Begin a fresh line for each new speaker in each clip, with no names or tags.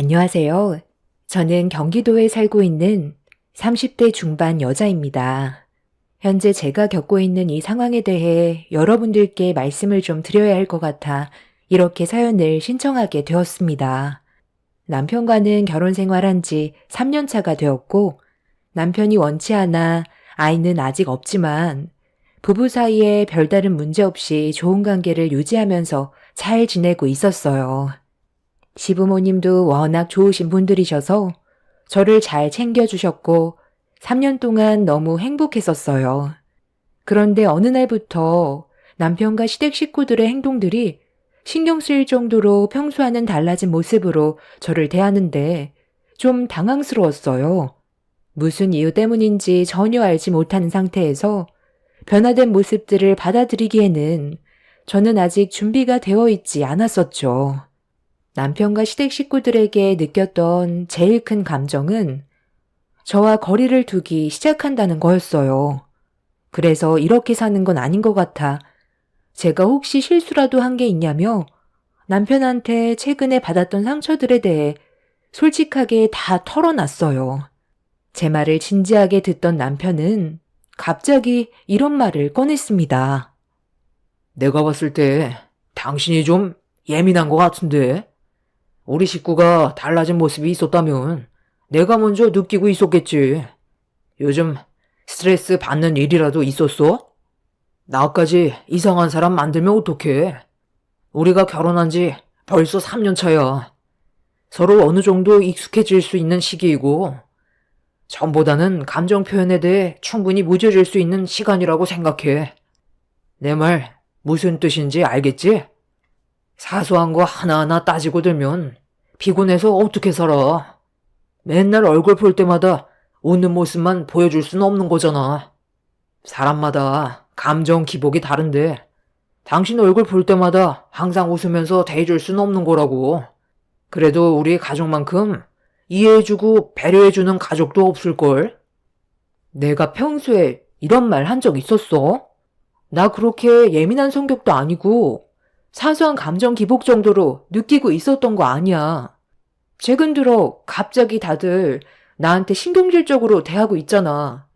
안녕하세요. 저는 경기도에 살고 있는 30대 중반 여자입니다. 현재 제가 겪고 있는 이 상황에 대해 여러분들께 말씀을 좀 드려야 할 것 같아 이렇게 사연을 신청하게 되었습니다. 남편과는 결혼 생활한 지 3년 차가 되었고, 남편이 원치 않아 아이는 아직 없지만 부부 사이에 별다른 문제 없이 좋은 관계를 유지하면서 잘 지내고 있었어요. 시부모님도 워낙 좋으신 분들이셔서 저를 잘 챙겨주셨고 3년 동안 너무 행복했었어요. 그런데 어느 날부터 남편과 시댁 식구들의 행동들이 신경 쓰일 정도로 평소와는 달라진 모습으로 저를 대하는데 좀 당황스러웠어요. 무슨 이유 때문인지 전혀 알지 못하는 상태에서 변화된 모습들을 받아들이기에는 저는 아직 준비가 되어 있지 않았었죠. 남편과 시댁 식구들에게 느꼈던 제일 큰 감정은 저와 거리를 두기 시작한다는 거였어요. 그래서 이렇게 사는 건 아닌 것 같아 제가 혹시 실수라도 한 게 있냐며 남편한테 최근에 받았던 상처들에 대해 솔직하게 다 털어놨어요. 제 말을 진지하게 듣던 남편은 갑자기 이런 말을 꺼냈습니다.
내가 봤을 때 당신이 좀 예민한 것 같은데? 우리 식구가 달라진 모습이 있었다면 내가 먼저 느끼고 있었겠지. 요즘 스트레스 받는 일이라도 있었어? 나까지 이상한 사람 만들면 어떡해? 우리가 결혼한 지 벌써 3년 차야. 서로 어느 정도 익숙해질 수 있는 시기이고, 전보다는 감정 표현에 대해 충분히 무뎌질 수 있는 시간이라고 생각해. 내 말 무슨 뜻인지 알겠지? 사소한 거 하나하나 따지고 들면 피곤해서 어떻게 살아. 맨날 얼굴 볼 때마다 웃는 모습만 보여줄 수는 없는 거잖아. 사람마다 감정 기복이 다른데 당신 얼굴 볼 때마다 항상 웃으면서 대해줄 수는 없는 거라고. 그래도 우리 가족만큼 이해해주고 배려해주는 가족도 없을걸?
내가 평소에 이런 말 한 적 있었어? 나 그렇게 예민한 성격도 아니고 사소한 감정 기복 정도로 느끼고 있었던 거 아니야. 최근 들어 갑자기 다들 나한테 신경질적으로 대하고 있잖아.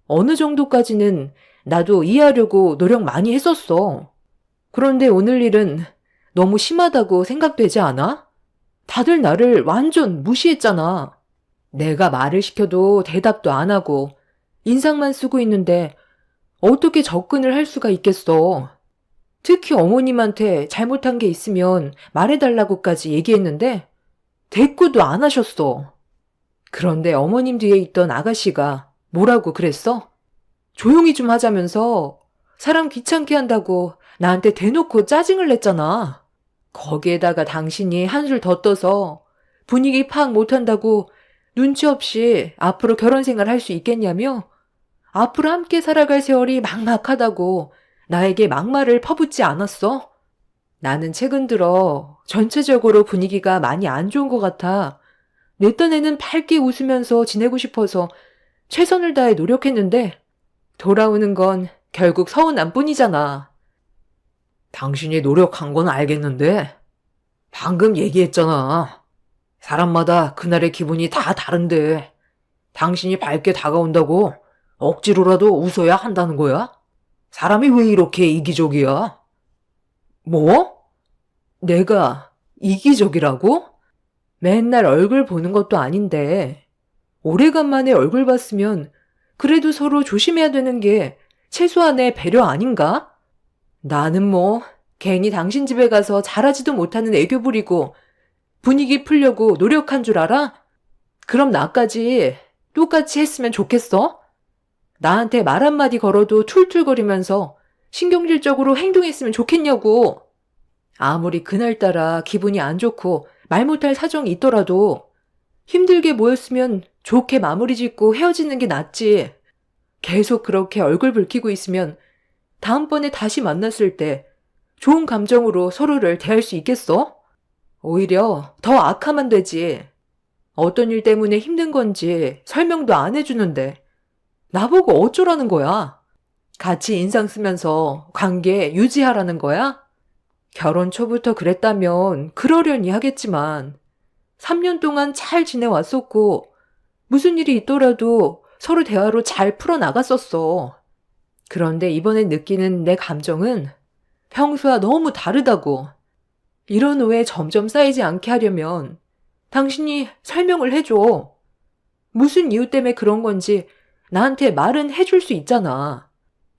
어느 정도까지는 나도 이해하려고 노력 많이 했었어. 그런데 오늘 일은 너무 심하다고 생각되지 않아? 다들 나를 완전 무시했잖아. 내가 말을 시켜도 대답도 안 하고 인상만 쓰고 있는데 어떻게 접근을 할 수가 있겠어. 특히 어머님한테 잘못한 게 있으면 말해달라고까지 얘기했는데 대꾸도 안 하셨어. 그런데 어머님 뒤에 있던 아가씨가 뭐라고 그랬어? 조용히 좀 하자면서 사람 귀찮게 한다고 나한테 대놓고 짜증을 냈잖아. 거기에다가 당신이 한술 더 떠서 분위기 파악 못한다고 눈치 없이 앞으로 결혼 생활 할 수 있겠냐며 앞으로 함께 살아갈 세월이 막막하다고 나에게 막말을 퍼붓지 않았어? 나는 최근 들어 전체적으로 분위기가 많이 안 좋은 것 같아 내 딴에는 밝게 웃으면서 지내고 싶어서 최선을 다해 노력했는데 돌아오는 건 결국 서운함 뿐이잖아.
당신이 노력한 건 알겠는데 방금 얘기했잖아. 사람마다 그날의 기분이 다 다른데 당신이 밝게 다가온다고 억지로라도 웃어야 한다는 거야? 사람이 왜 이렇게 이기적이야?
뭐? 내가 이기적이라고? 맨날 얼굴 보는 것도 아닌데 오래간만에 얼굴 봤으면 그래도 서로 조심해야 되는 게 최소한의 배려 아닌가? 나는 뭐 괜히 당신 집에 가서 잘하지도 못하는 애교 부리고 분위기 풀려고 노력한 줄 알아? 그럼 나까지 똑같이 했으면 좋겠어? 나한테 말 한마디 걸어도 툴툴거리면서 신경질적으로 행동했으면 좋겠냐고. 아무리 그날따라 기분이 안 좋고 말 못할 사정이 있더라도 힘들게 모였으면 좋게 마무리 짓고 헤어지는 게 낫지. 계속 그렇게 얼굴 붉히고 있으면 다음번에 다시 만났을 때 좋은 감정으로 서로를 대할 수 있겠어? 오히려 더 악화만 되지. 어떤 일 때문에 힘든 건지 설명도 안 해주는데 나보고 어쩌라는 거야? 같이 인상 쓰면서 관계 유지하라는 거야? 결혼 초부터 그랬다면 그러려니 하겠지만 3년 동안 잘 지내왔었고, 무슨 일이 있더라도 서로 대화로 잘 풀어나갔었어. 그런데 이번에 느끼는 내 감정은 평소와 너무 다르다고. 이런 오해 점점 쌓이지 않게 하려면 당신이 설명을 해줘. 무슨 이유 때문에 그런 건지 나한테 말은 해줄 수 있잖아.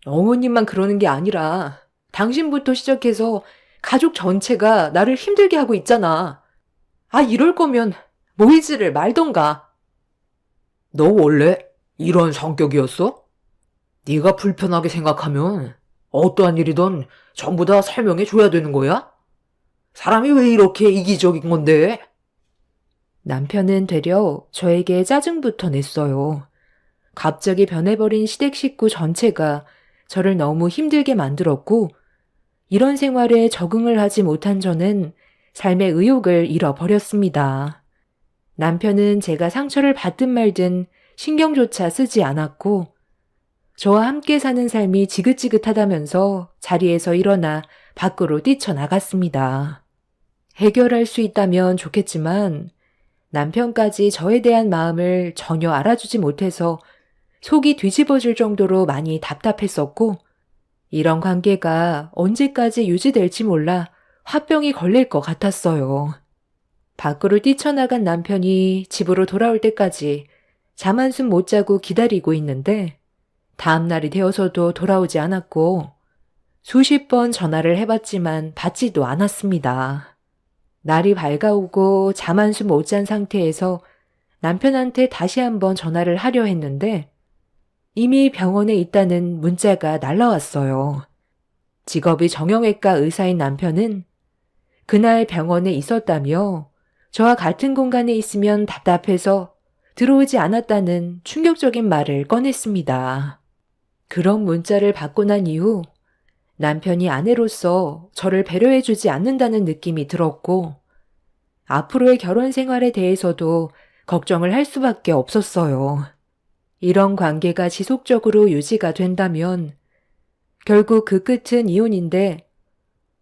어머님만 그러는 게 아니라 당신부터 시작해서 가족 전체가 나를 힘들게 하고 있잖아. 아, 이럴 거면 모이지를 말던가.
너 원래 이런 성격이었어? 네가 불편하게 생각하면 어떠한 일이든 전부 다 설명해 줘야 되는 거야? 사람이 왜 이렇게 이기적인 건데?
남편은 되려 저에게 짜증부터 냈어요. 갑자기 변해버린 시댁 식구 전체가 저를 너무 힘들게 만들었고, 이런 생활에 적응을 하지 못한 저는 삶의 의욕을 잃어버렸습니다. 남편은 제가 상처를 받든 말든 신경조차 쓰지 않았고, 저와 함께 사는 삶이 지긋지긋하다면서 자리에서 일어나 밖으로 뛰쳐나갔습니다. 해결할 수 있다면 좋겠지만 남편까지 저에 대한 마음을 전혀 알아주지 못해서 속이 뒤집어질 정도로 많이 답답했었고, 이런 관계가 언제까지 유지될지 몰라 화병이 걸릴 것 같았어요. 밖으로 뛰쳐나간 남편이 집으로 돌아올 때까지 잠 한숨 못 자고 기다리고 있는데, 다음 날이 되어서도 돌아오지 않았고, 수십 번 전화를 해봤지만 받지도 않았습니다. 날이 밝아오고 잠 한숨 못 잔 상태에서 남편한테 다시 한번 전화를 하려 했는데, 이미 병원에 있다는 문자가 날라왔어요. 직업이 정형외과 의사인 남편은 그날 병원에 있었다며 저와 같은 공간에 있으면 답답해서 들어오지 않았다는 충격적인 말을 꺼냈습니다. 그런 문자를 받고 난 이후 남편이 아내로서 저를 배려해주지 않는다는 느낌이 들었고, 앞으로의 결혼 생활에 대해서도 걱정을 할 수밖에 없었어요. 이런 관계가 지속적으로 유지가 된다면 결국 그 끝은 이혼인데,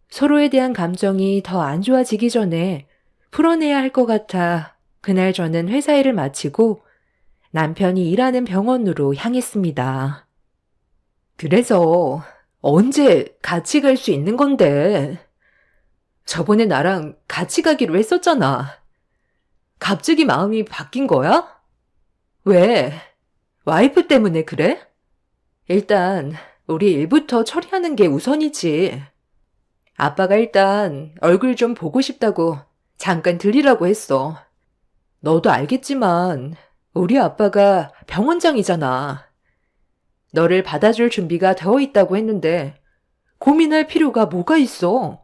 서로에 대한 감정이 더 안 좋아지기 전에 풀어내야 할 것 같아 그날 저는 회사 일을 마치고 남편이 일하는 병원으로 향했습니다. 그래서 언제 같이 갈 수 있는 건데? 저번에 나랑 같이 가기로 했었잖아. 갑자기 마음이 바뀐 거야? 왜? 와이프 때문에 그래? 일단 우리 일부터 처리하는 게 우선이지. 아빠가 일단 얼굴 좀 보고 싶다고 잠깐 들리라고 했어. 너도 알겠지만 우리 아빠가 병원장이잖아. 너를 받아줄 준비가 되어 있다고 했는데 고민할 필요가 뭐가 있어?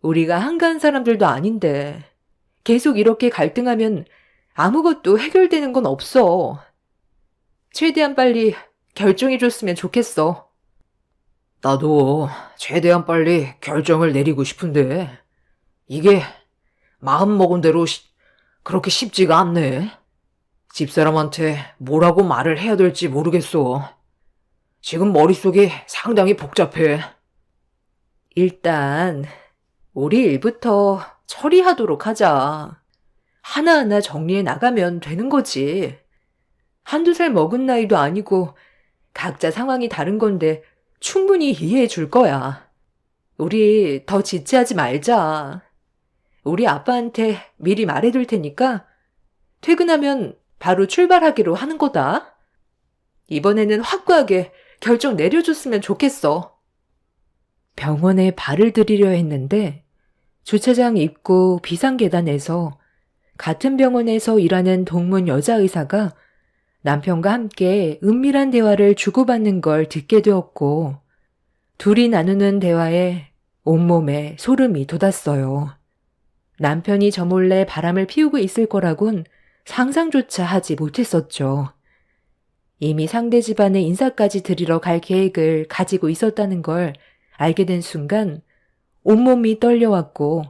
우리가 한가한 사람들도 아닌데 계속 이렇게 갈등하면 아무것도 해결되는 건 없어. 최대한 빨리 결정해줬으면 좋겠어.
나도 최대한 빨리 결정을 내리고 싶은데 이게 마음먹은 대로 그렇게 쉽지가 않네. 집사람한테 뭐라고 말을 해야 될지 모르겠어. 지금 머릿속이 상당히 복잡해.
일단 우리 일부터 처리하도록 하자. 하나하나 정리해 나가면 되는 거지. 한두 살 먹은 나이도 아니고 각자 상황이 다른 건데 충분히 이해해 줄 거야. 우리 더 지체하지 말자. 우리 아빠한테 미리 말해둘 테니까 퇴근하면 바로 출발하기로 하는 거다. 이번에는 확고하게 결정 내려줬으면 좋겠어. 병원에 발을 들이려 했는데 주차장 입구 비상계단에서 같은 병원에서 일하는 동문 여자의사가 남편과 함께 은밀한 대화를 주고받는 걸 듣게 되었고, 둘이 나누는 대화에 온몸에 소름이 돋았어요. 남편이 저 몰래 바람을 피우고 있을 거라곤 상상조차 하지 못했었죠. 이미 상대 집안에 인사까지 드리러 갈 계획을 가지고 있었다는 걸 알게 된 순간 온몸이 떨려왔고,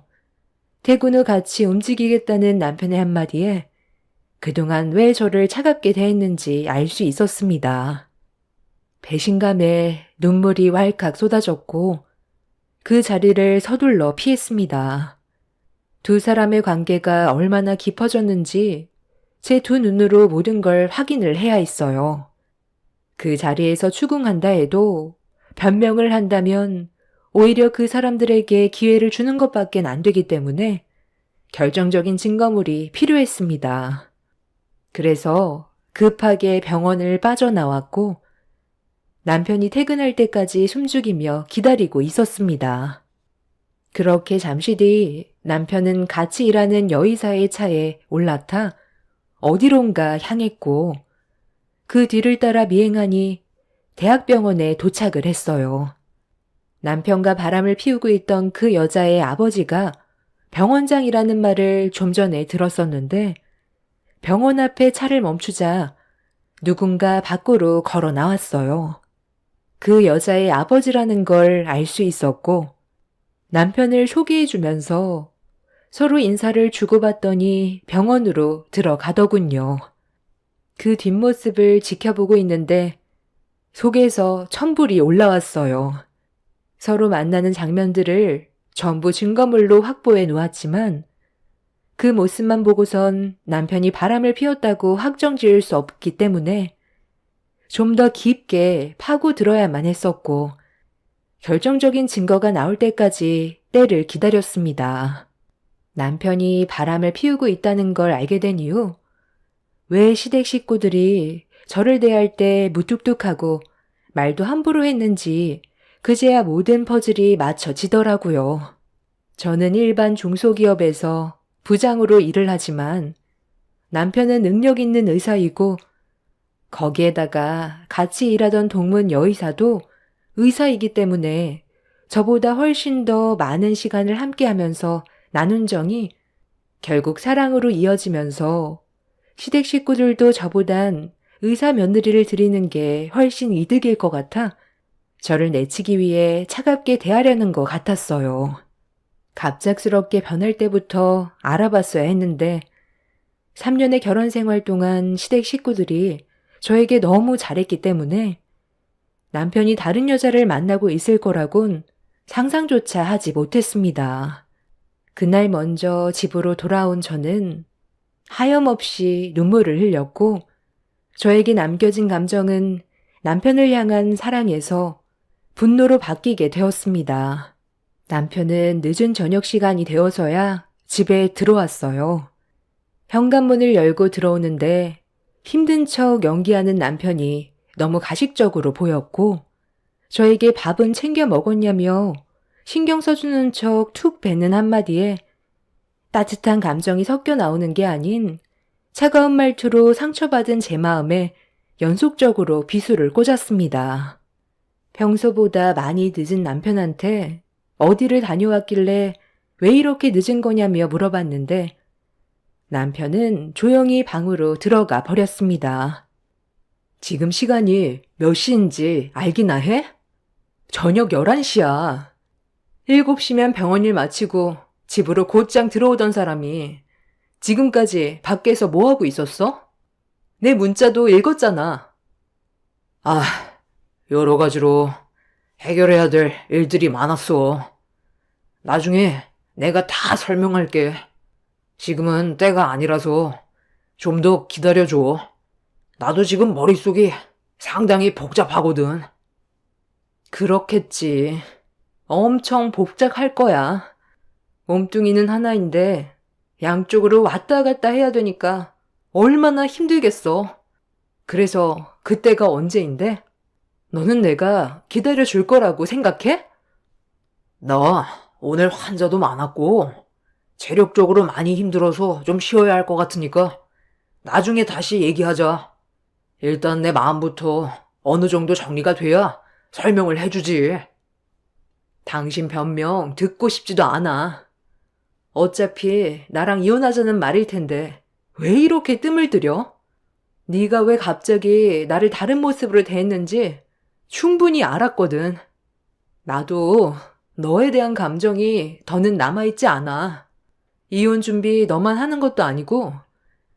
퇴근 후 같이 움직이겠다는 남편의 한마디에 그동안 왜 저를 차갑게 대했는지 알 수 있었습니다. 배신감에 눈물이 왈칵 쏟아졌고 그 자리를 서둘러 피했습니다. 두 사람의 관계가 얼마나 깊어졌는지 제 두 눈으로 모든 걸 확인을 해야 했어요. 그 자리에서 추궁한다 해도 변명을 한다면 오히려 그 사람들에게 기회를 주는 것밖엔 안 되기 때문에 결정적인 증거물이 필요했습니다. 그래서 급하게 병원을 빠져나왔고 남편이 퇴근할 때까지 숨죽이며 기다리고 있었습니다. 그렇게 잠시 뒤 남편은 같이 일하는 여의사의 차에 올라타 어디론가 향했고 그 뒤를 따라 미행하니 대학병원에 도착을 했어요. 남편과 바람을 피우고 있던 그 여자의 아버지가 병원장이라는 말을 좀 전에 들었었는데 병원 앞에 차를 멈추자 누군가 밖으로 걸어 나왔어요. 그 여자의 아버지라는 걸 알 수 있었고 남편을 소개해주면서 서로 인사를 주고받더니 병원으로 들어가더군요. 그 뒷모습을 지켜보고 있는데 속에서 천불이 올라왔어요. 서로 만나는 장면들을 전부 증거물로 확보해 놓았지만 그 모습만 보고선 남편이 바람을 피웠다고 확정 지을 수 없기 때문에 좀 더 깊게 파고 들어야만 했었고 결정적인 증거가 나올 때까지 때를 기다렸습니다. 남편이 바람을 피우고 있다는 걸 알게 된 이후 왜 시댁 식구들이 저를 대할 때 무뚝뚝하고 말도 함부로 했는지 그제야 모든 퍼즐이 맞춰지더라고요. 저는 일반 중소기업에서 부장으로 일을 하지만 남편은 능력 있는 의사이고 거기에다가 같이 일하던 동문 여의사도 의사이기 때문에 저보다 훨씬 더 많은 시간을 함께하면서 나눈 정이 결국 사랑으로 이어지면서 시댁 식구들도 저보단 의사 며느리를 드리는 게 훨씬 이득일 것 같아 저를 내치기 위해 차갑게 대하려는 것 같았어요. 갑작스럽게 변할 때부터 알아봤어야 했는데 3년의 결혼 생활 동안 시댁 식구들이 저에게 너무 잘했기 때문에 남편이 다른 여자를 만나고 있을 거라곤 상상조차 하지 못했습니다. 그날 먼저 집으로 돌아온 저는 하염없이 눈물을 흘렸고 저에게 남겨진 감정은 남편을 향한 사랑에서 분노로 바뀌게 되었습니다. 남편은 늦은 저녁 시간이 되어서야 집에 들어왔어요. 현관문을 열고 들어오는데 힘든 척 연기하는 남편이 너무 가식적으로 보였고 저에게 밥은 챙겨 먹었냐며 신경 써주는 척 툭 뱉는 한마디에 따뜻한 감정이 섞여 나오는 게 아닌 차가운 말투로 상처받은 제 마음에 연속적으로 비수를 꽂았습니다. 평소보다 많이 늦은 남편한테 어디를 다녀왔길래 왜 이렇게 늦은 거냐며 물어봤는데 남편은 조용히 방으로 들어가 버렸습니다. 지금 시간이 몇 시인지 알기나 해? 저녁 11시야. 7시면 병원 일 마치고 집으로 곧장 들어오던 사람이 지금까지 밖에서 뭐하고 있었어? 내 문자도 읽었잖아. 아, 여러 가지로 해결해야 될 일들이 많았어. 나중에 내가 다 설명할게. 지금은 때가 아니라서 좀 더 기다려줘. 나도 지금 머릿속이 상당히 복잡하거든. 그렇겠지. 엄청 복잡할 거야. 몸뚱이는 하나인데 양쪽으로 왔다 갔다 해야 되니까 얼마나 힘들겠어. 그래서 그때가 언제인데? 너는 내가 기다려줄 거라고 생각해? 나 오늘 환자도 많았고 체력적으로 많이 힘들어서 좀 쉬어야 할 것 같으니까 나중에 다시 얘기하자. 일단 내 마음부터 어느 정도 정리가 돼야 설명을 해주지. 당신 변명 듣고 싶지도 않아. 어차피 나랑 이혼하자는 말일 텐데 왜 이렇게 뜸을 들여? 네가 왜 갑자기 나를 다른 모습으로 대했는지 충분히 알았거든. 나도 너에 대한 감정이 더는 남아있지 않아. 이혼 준비 너만 하는 것도 아니고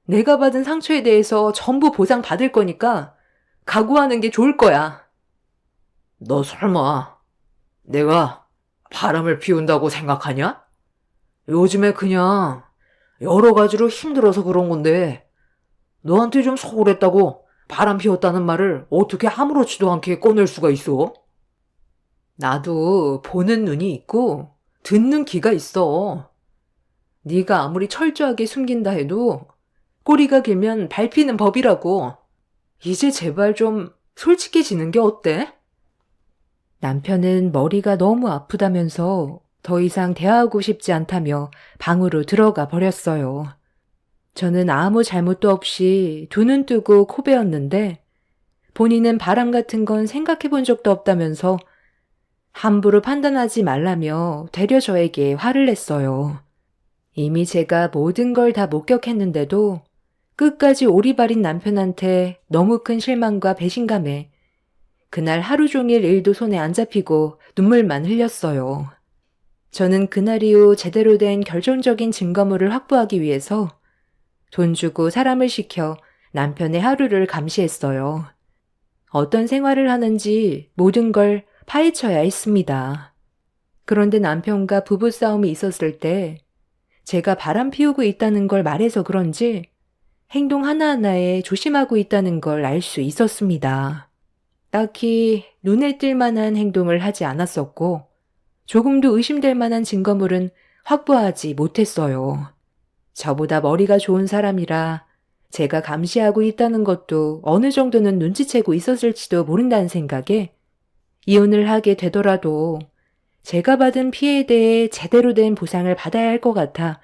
내가 받은 상처에 대해서 전부 보상받을 거니까 각오하는 게 좋을 거야. 너 설마 내가 바람을 피운다고 생각하냐?
요즘에 그냥 여러 가지로 힘들어서 그런 건데 너한테 좀 소홀했다고 바람 피웠다는 말을 어떻게 아무렇지도 않게 꺼낼 수가 있어? 나도 보는 눈이 있고 듣는 귀가 있어. 네가 아무리 철저하게 숨긴다 해도 꼬리가 길면 밟히는 법이라고. 이제 제발 좀 솔직해지는 게 어때?
남편은 머리가 너무 아프다면서 더 이상 대화하고 싶지 않다며 방으로 들어가 버렸어요. 저는 아무 잘못도 없이 두 눈 뜨고 코 베었는데 본인은 바람 같은 건 생각해 본 적도 없다면서 함부로 판단하지 말라며 되려 저에게 화를 냈어요. 이미 제가 모든 걸 다 목격했는데도 끝까지 오리발인 남편한테 너무 큰 실망과 배신감에 그날 하루 종일 일도 손에 안 잡히고 눈물만 흘렸어요. 저는 그날 이후 제대로 된 결정적인 증거물을 확보하기 위해서 돈 주고 사람을 시켜 남편의 하루를 감시했어요. 어떤 생활을 하는지 모든 걸 파헤쳐야 했습니다. 그런데 남편과 부부싸움이 있었을 때 제가 바람 피우고 있다는 걸 말해서 그런지 행동 하나하나에 조심하고 있다는 걸 알 수 있었습니다. 딱히 눈에 띌 만한 행동을 하지 않았었고 조금도 의심될 만한 증거물은 확보하지 못했어요. 저보다 머리가 좋은 사람이라 제가 감시하고 있다는 것도 어느 정도는 눈치채고 있었을지도 모른다는 생각에 이혼을 하게 되더라도 제가 받은 피해에 대해 제대로 된 보상을 받아야 할 것 같아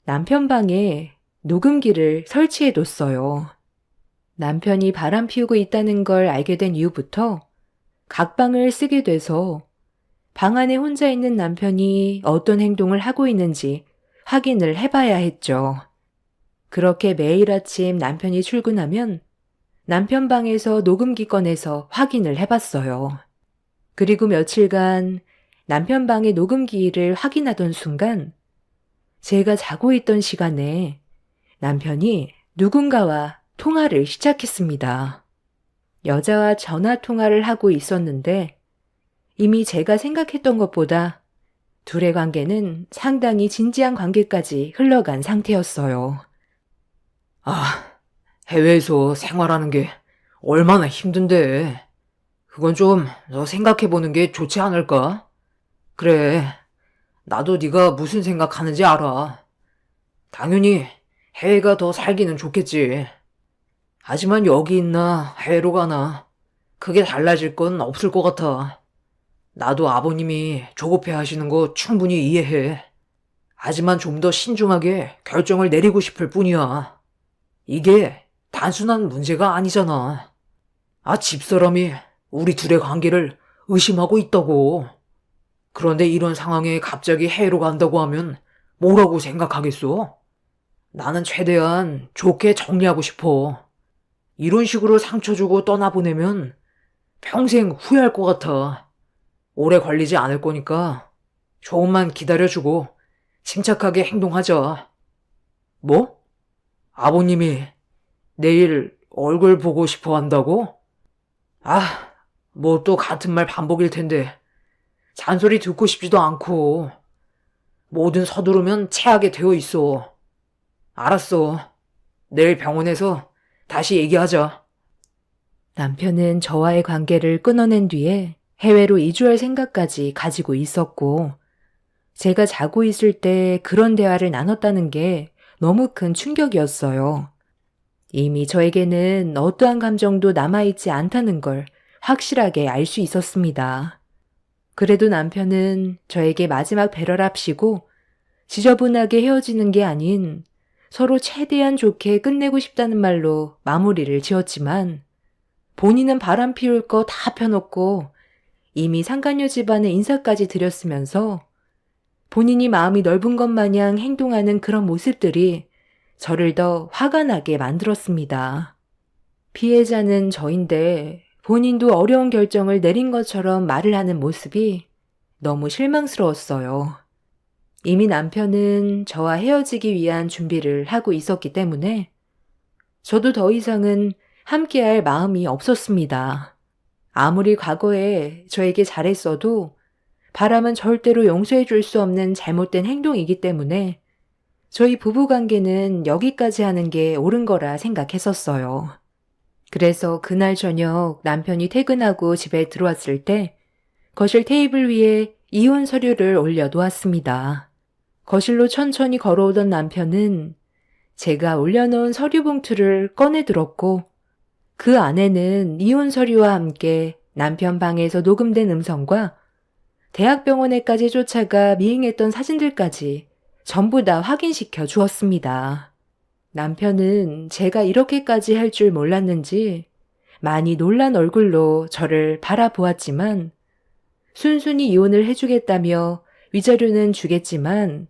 남편 방에 녹음기를 설치해 뒀어요. 남편이 바람 피우고 있다는 걸 알게 된 이후부터 각 방을 쓰게 돼서 방 안에 혼자 있는 남편이 어떤 행동을 하고 있는지 확인을 해봐야 했죠. 그렇게 매일 아침 남편이 출근하면 남편 방에서 녹음기 꺼내서 확인을 해봤어요. 그리고 며칠간 남편 방의 녹음기를 확인하던 순간 제가 자고 있던 시간에 남편이 누군가와 통화를 시작했습니다. 여자와 전화 통화를 하고 있었는데 이미 제가 생각했던 것보다 둘의 관계는 상당히 진지한 관계까지 흘러간 상태였어요.
아, 해외에서 생활하는 게 얼마나 힘든데. 그건 좀 너 생각해보는 게 좋지 않을까? 그래, 나도 네가 무슨 생각하는지 알아. 당연히 해외가 더 살기는 좋겠지. 하지만 여기 있나 해외로 가나 크게 달라질 건 없을 것 같아. 나도 아버님이 조급해 하시는 거 충분히 이해해. 하지만 좀 더 신중하게 결정을 내리고 싶을 뿐이야. 이게 단순한 문제가 아니잖아. 집사람이 우리 둘의 관계를 의심하고 있다고. 그런데 이런 상황에 갑자기 해외로 간다고 하면 뭐라고 생각하겠어? 나는 최대한 좋게 정리하고 싶어. 이런 식으로 상처 주고 떠나보내면 평생 후회할 것 같아. 오래 걸리지 않을 거니까 조금만 기다려주고 침착하게 행동하자. 뭐? 아버님이 내일 얼굴 보고 싶어 한다고? 뭐 또 같은 말 반복일 텐데 잔소리 듣고 싶지도 않고 뭐든 서두르면 체하게 되어 있어. 알았어. 내일 병원에서 다시 얘기하자.
남편은 저와의 관계를 끊어낸 뒤에 해외로 이주할 생각까지 가지고 있었고 제가 자고 있을 때 그런 대화를 나눴다는 게 너무 큰 충격이었어요. 이미 저에게는 어떠한 감정도 남아있지 않다는 걸 확실하게 알 수 있었습니다. 그래도 남편은 저에게 마지막 배려랍시고 지저분하게 헤어지는 게 아닌 서로 최대한 좋게 끝내고 싶다는 말로 마무리를 지었지만 본인은 바람 피울 거 다 펴놓고 이미 상간녀 집안에 인사까지 드렸으면서 본인이 마음이 넓은 것 마냥 행동하는 그런 모습들이 저를 더 화가 나게 만들었습니다. 피해자는 저인데 본인도 어려운 결정을 내린 것처럼 말을 하는 모습이 너무 실망스러웠어요. 이미 남편은 저와 헤어지기 위한 준비를 하고 있었기 때문에 저도 더 이상은 함께할 마음이 없었습니다. 아무리 과거에 저에게 잘했어도 바람은 절대로 용서해 줄 수 없는 잘못된 행동이기 때문에 저희 부부관계는 여기까지 하는 게 옳은 거라 생각했었어요. 그래서 그날 저녁 남편이 퇴근하고 집에 들어왔을 때 거실 테이블 위에 이혼 서류를 올려놓았습니다. 거실로 천천히 걸어오던 남편은 제가 올려놓은 서류 봉투를 꺼내 들었고 그 안에는 이혼 서류와 함께 남편 방에서 녹음된 음성과 대학병원에까지 쫓아가 미행했던 사진들까지 전부 다 확인시켜 주었습니다. 남편은 제가 이렇게까지 할 줄 몰랐는지 많이 놀란 얼굴로 저를 바라보았지만 순순히 이혼을 해주겠다며 위자료는 주겠지만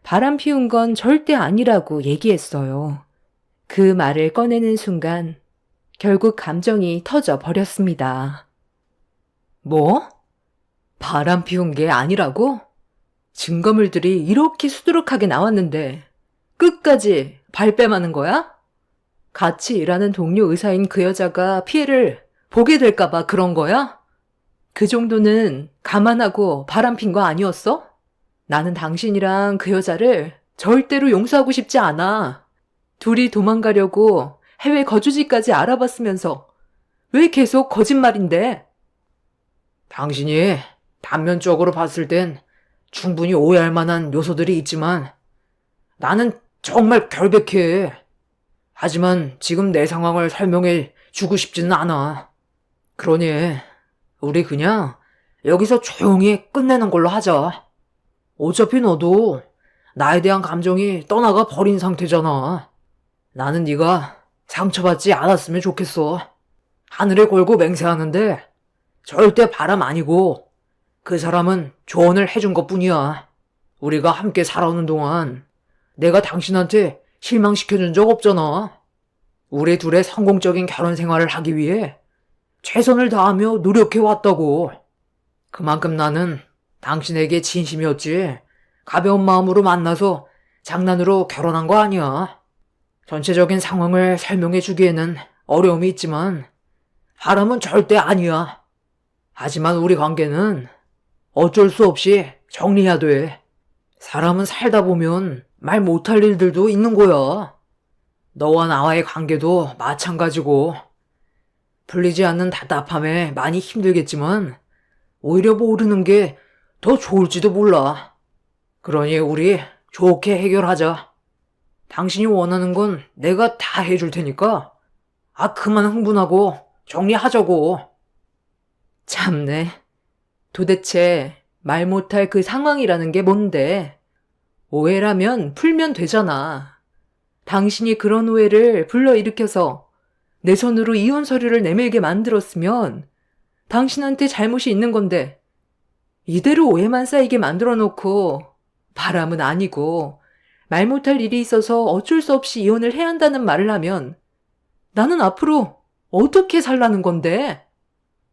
바람 피운 건 절대 아니라고 얘기했어요. 그 말을 꺼내는 순간 결국 감정이 터져 버렸습니다.
뭐? 바람 피운 게 아니라고? 증거물들이 이렇게 수두룩하게 나왔는데 끝까지 발뺌하는 거야? 같이 일하는 동료 의사인 그 여자가 피해를 보게 될까봐 그런 거야? 그 정도는 감안하고 바람핀 거 아니었어? 나는 당신이랑 그 여자를 절대로 용서하고 싶지 않아. 둘이 도망가려고 해외 거주지까지 알아봤으면서 왜 계속 거짓말인데? 당신이 단면적으로 봤을 땐 충분히 오해할 만한 요소들이 있지만 나는 정말 결백해. 하지만 지금 내 상황을 설명해 주고 싶지는 않아. 그러니 우리 그냥 여기서 조용히 끝내는 걸로 하자. 어차피 너도 나에 대한 감정이 떠나가 버린 상태잖아. 나는 네가 상처받지 않았으면 좋겠어. 하늘에 걸고 맹세하는데 절대 바람 아니고 그 사람은 조언을 해준 것뿐이야. 우리가 함께 살아오는 동안 내가 당신한테 실망시켜준 적 없잖아. 우리 둘의 성공적인 결혼 생활을 하기 위해 최선을 다하며 노력해왔다고. 그만큼 나는 당신에게 진심이었지. 가벼운 마음으로 만나서 장난으로 결혼한 거 아니야. 전체적인 상황을 설명해 주기에는 어려움이 있지만 바람은 절대 아니야. 하지만 우리 관계는 어쩔 수 없이 정리해야 돼. 사람은 살다 보면 말 못할 일들도 있는 거야. 너와 나와의 관계도 마찬가지고. 풀리지 않는 답답함에 많이 힘들겠지만 오히려 모르는 게 더 좋을지도 몰라. 그러니 우리 좋게 해결하자. 당신이 원하는 건 내가 다 해줄 테니까 그만 흥분하고 정리하자고.
참네. 도대체 말 못할 그 상황이라는 게 뭔데? 오해라면 풀면 되잖아. 당신이 그런 오해를 불러일으켜서 내 손으로 이혼 서류를 내밀게 만들었으면 당신한테 잘못이 있는 건데 이대로 오해만 쌓이게 만들어 놓고 바람은 아니고 말 못할 일이 있어서 어쩔 수 없이 이혼을 해야 한다는 말을 하면 나는 앞으로 어떻게 살라는 건데?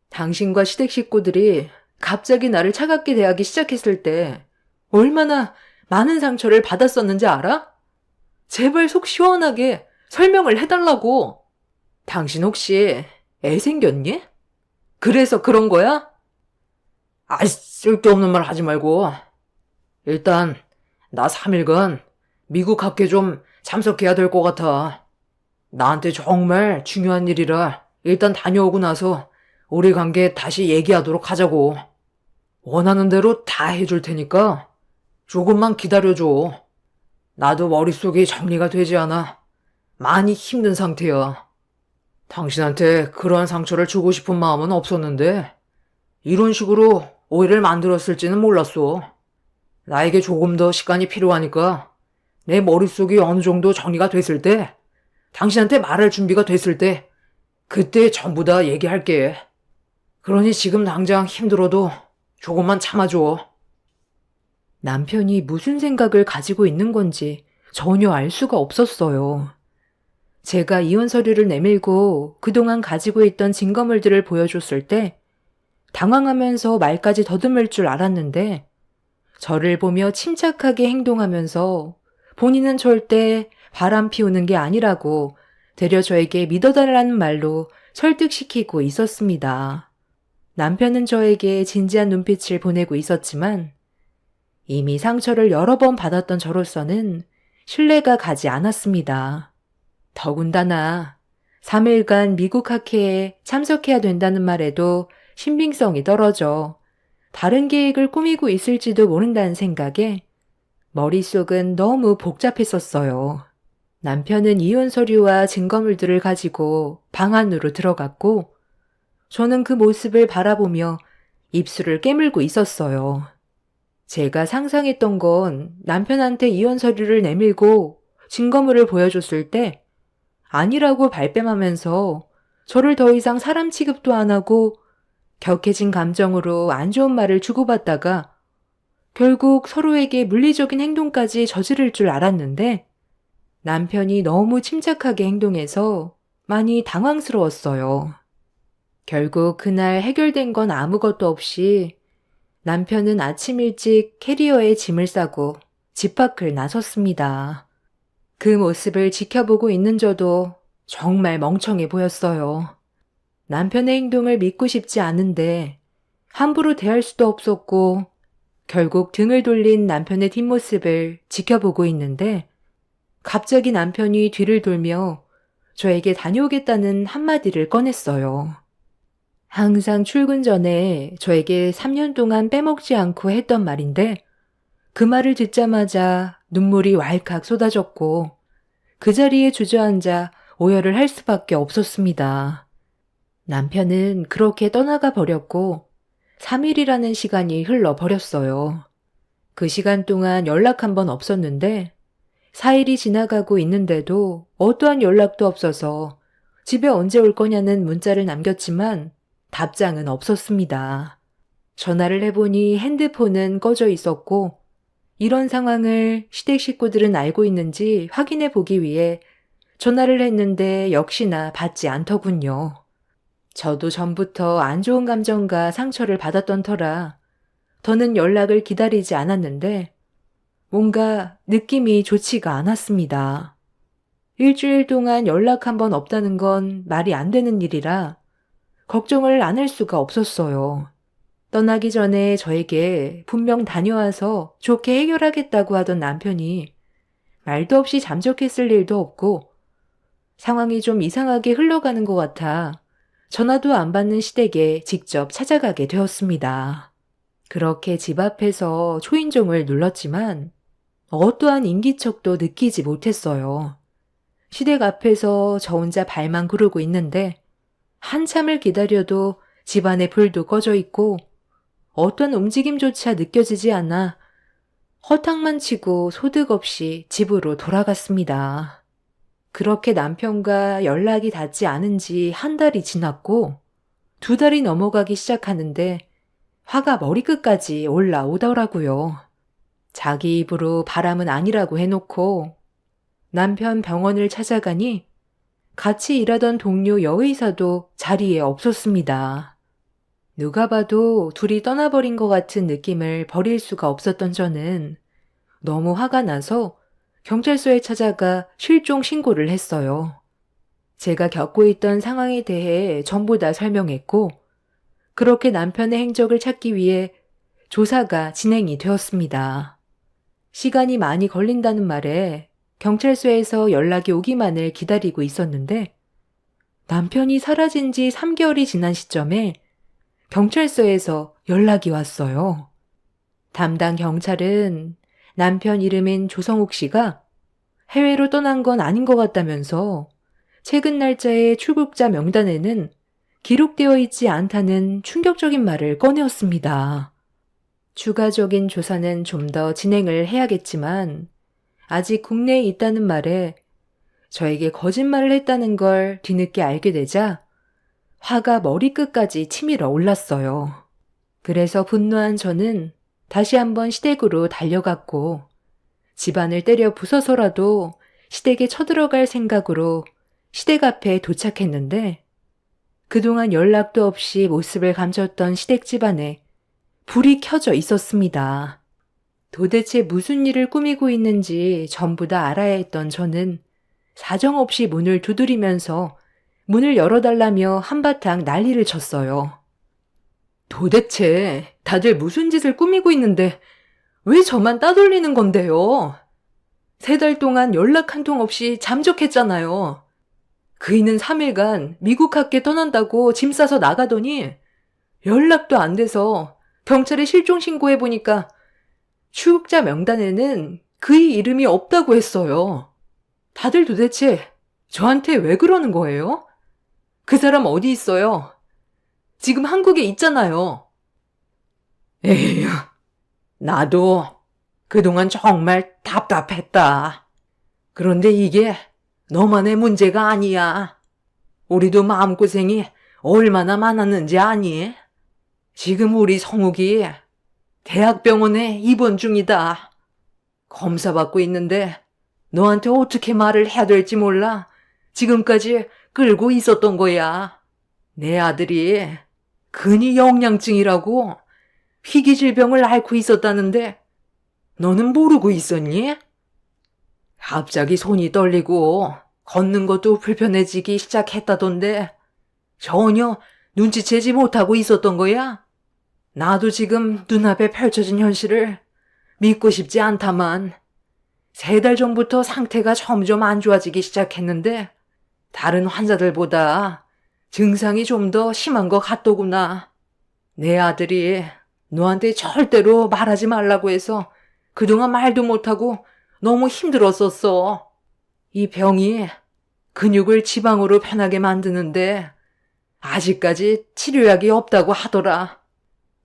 당신과 시댁 식구들이 갑자기 나를 차갑게 대하기 시작했을 때 얼마나 많은 상처를 받았었는지 알아? 제발 속 시원하게 설명을 해달라고. 당신 혹시 애 생겼니? 그래서 그런 거야?
쓸데없는 말 하지 말고. 일단 나 3일간 미국 학회 좀 참석해야 될 것 같아. 나한테 정말 중요한 일이라 일단 다녀오고 나서 우리 관계 다시 얘기하도록 하자고. 원하는 대로 다 해줄 테니까 조금만 기다려줘. 나도 머릿속이 정리가 되지 않아 많이 힘든 상태야. 당신한테 그러한 상처를 주고 싶은 마음은 없었는데 이런 식으로 오해를 만들었을지는 몰랐어. 나에게 조금 더 시간이 필요하니까 내 머릿속이 어느 정도 정리가 됐을 때, 당신한테 말할 준비가 됐을 때 그때 전부 다 얘기할게. 그러니 지금 당장 힘들어도 조금만 참아줘.
남편이 무슨 생각을 가지고 있는 건지 전혀 알 수가 없었어요. 제가 이혼 서류를 내밀고 그동안 가지고 있던 증거물들을 보여줬을 때 당황하면서 말까지 더듬을 줄 알았는데 저를 보며 침착하게 행동하면서 본인은 절대 바람 피우는 게 아니라고 되려 저에게 믿어달라는 말로 설득시키고 있었습니다. 남편은 저에게 진지한 눈빛을 보내고 있었지만 이미 상처를 여러 번 받았던 저로서는 신뢰가 가지 않았습니다. 더군다나 3일간 미국 학회에 참석해야 된다는 말에도 신빙성이 떨어져 다른 계획을 꾸미고 있을지도 모른다는 생각에 머릿속은 너무 복잡했었어요. 남편은 이혼 서류와 증거물들을 가지고 방 안으로 들어갔고 저는 그 모습을 바라보며 입술을 깨물고 있었어요. 제가 상상했던 건 남편한테 이혼 서류를 내밀고 증거물을 보여줬을 때 아니라고 발뺌하면서 저를 더 이상 사람 취급도 안 하고 격해진 감정으로 안 좋은 말을 주고받다가 결국 서로에게 물리적인 행동까지 저지를 줄 알았는데 남편이 너무 침착하게 행동해서 많이 당황스러웠어요. 결국 그날 해결된 건 아무것도 없이 남편은 아침 일찍 캐리어에 짐을 싸고 집 밖을 나섰습니다. 그 모습을 지켜보고 있는 저도 정말 멍청해 보였어요. 남편의 행동을 믿고 싶지 않은데 함부로 대할 수도 없었고 결국 등을 돌린 남편의 뒷모습을 지켜보고 있는데 갑자기 남편이 뒤를 돌며 저에게 다녀오겠다는 한마디를 꺼냈어요. 항상 출근 전에 저에게 3년 동안 빼먹지 않고 했던 말인데 그 말을 듣자마자 눈물이 왈칵 쏟아졌고 그 자리에 주저앉아 오열을 할 수밖에 없었습니다. 남편은 그렇게 떠나가 버렸고 3일이라는 시간이 흘러버렸어요. 그 시간 동안 연락 한 번 없었는데 4일이 지나가고 있는데도 어떠한 연락도 없어서 집에 언제 올 거냐는 문자를 남겼지만 답장은 없었습니다. 전화를 해보니 핸드폰은 꺼져 있었고 이런 상황을 시댁 식구들은 알고 있는지 확인해 보기 위해 전화를 했는데 역시나 받지 않더군요. 저도 전부터 안 좋은 감정과 상처를 받았던 터라 더는 연락을 기다리지 않았는데 뭔가 느낌이 좋지가 않았습니다. 일주일 동안 연락 한 번 없다는 건 말이 안 되는 일이라 걱정을 안 할 수가 없었어요. 떠나기 전에 저에게 분명 다녀와서 좋게 해결하겠다고 하던 남편이 말도 없이 잠적했을 일도 없고 상황이 좀 이상하게 흘러가는 것 같아 전화도 안 받는 시댁에 직접 찾아가게 되었습니다. 그렇게 집 앞에서 초인종을 눌렀지만 어떠한 인기척도 느끼지 못했어요. 시댁 앞에서 저 혼자 발만 구르고 있는데 한참을 기다려도 집안에 불도 꺼져 있고 어떤 움직임조차 느껴지지 않아 허탕만 치고 소득 없이 집으로 돌아갔습니다. 그렇게 남편과 연락이 닿지 않은 지 한 달이 지났고 2달이 넘어가기 시작하는데 화가 머리끝까지 올라오더라고요. 자기 입으로 바람은 아니라고 해놓고 남편 병원을 찾아가니 같이 일하던 동료 여의사도 자리에 없었습니다. 누가 봐도 둘이 떠나버린 것 같은 느낌을 버릴 수가 없었던 저는 너무 화가 나서 경찰서에 찾아가 실종 신고를 했어요. 제가 겪고 있던 상황에 대해 전부 다 설명했고 그렇게 남편의 행적을 찾기 위해 조사가 진행이 되었습니다. 시간이 많이 걸린다는 말에 경찰서에서 연락이 오기만을 기다리고 있었는데 남편이 사라진 지 3개월이 지난 시점에 경찰서에서 연락이 왔어요. 담당 경찰은 남편 이름인 조성욱 씨가 해외로 떠난 건 아닌 것 같다면서 최근 날짜의 출국자 명단에는 기록되어 있지 않다는 충격적인 말을 꺼내었습니다. 추가적인 조사는 좀 더 진행을 해야겠지만 아직 국내에 있다는 말에 저에게 거짓말을 했다는 걸 뒤늦게 알게 되자 화가 머리끝까지 치밀어 올랐어요. 그래서 분노한 저는 다시 한번 시댁으로 달려갔고 집안을 때려 부숴서라도 시댁에 쳐들어갈 생각으로 시댁 앞에 도착했는데 그동안 연락도 없이 모습을 감췄던 시댁 집안에 불이 켜져 있었습니다. 도대체 무슨 일을 꾸미고 있는지 전부 다 알아야 했던 저는 사정없이 문을 두드리면서 문을 열어달라며 한바탕 난리를 쳤어요. 도대체 다들 무슨 짓을 꾸미고 있는데 왜 저만 따돌리는 건데요? 3달 동안 연락 한 통 없이 잠적했잖아요. 그이는 3일간 미국 학교 떠난다고 짐 싸서 나가더니 연락도 안 돼서 경찰에 실종 신고해보니까 추국자 명단에는 그의 이름이 없다고 했어요. 다들 도대체 저한테 왜 그러는 거예요? 그 사람 어디 있어요? 지금 한국에 있잖아요. 에휴, 나도 그동안 정말 답답했다. 그런데 이게 너만의 문제가 아니야. 우리도 마음고생이 얼마나 많았는지 아니? 지금 우리 성욱이 대학병원에 입원 중이다. 검사 받고 있는데 너한테 어떻게 말을 해야 될지 몰라 지금까지 끌고 있었던 거야. 내 아들이 근위 영양증이라고 희귀질병을 앓고 있었다는데 너는 모르고 있었니? 갑자기 손이 떨리고 걷는 것도 불편해지기 시작했다던데 전혀 눈치채지 못하고 있었던 거야? 나도 지금 눈앞에 펼쳐진 현실을 믿고 싶지 않다만 3달 전부터 상태가 점점 안 좋아지기 시작했는데 다른 환자들보다 증상이 좀 더 심한 것 같더구나. 내 아들이 너한테 절대로 말하지 말라고 해서 그동안 말도 못하고 너무 힘들었었어. 이 병이 근육을 지방으로 변하게 만드는데 아직까지 치료약이 없다고 하더라.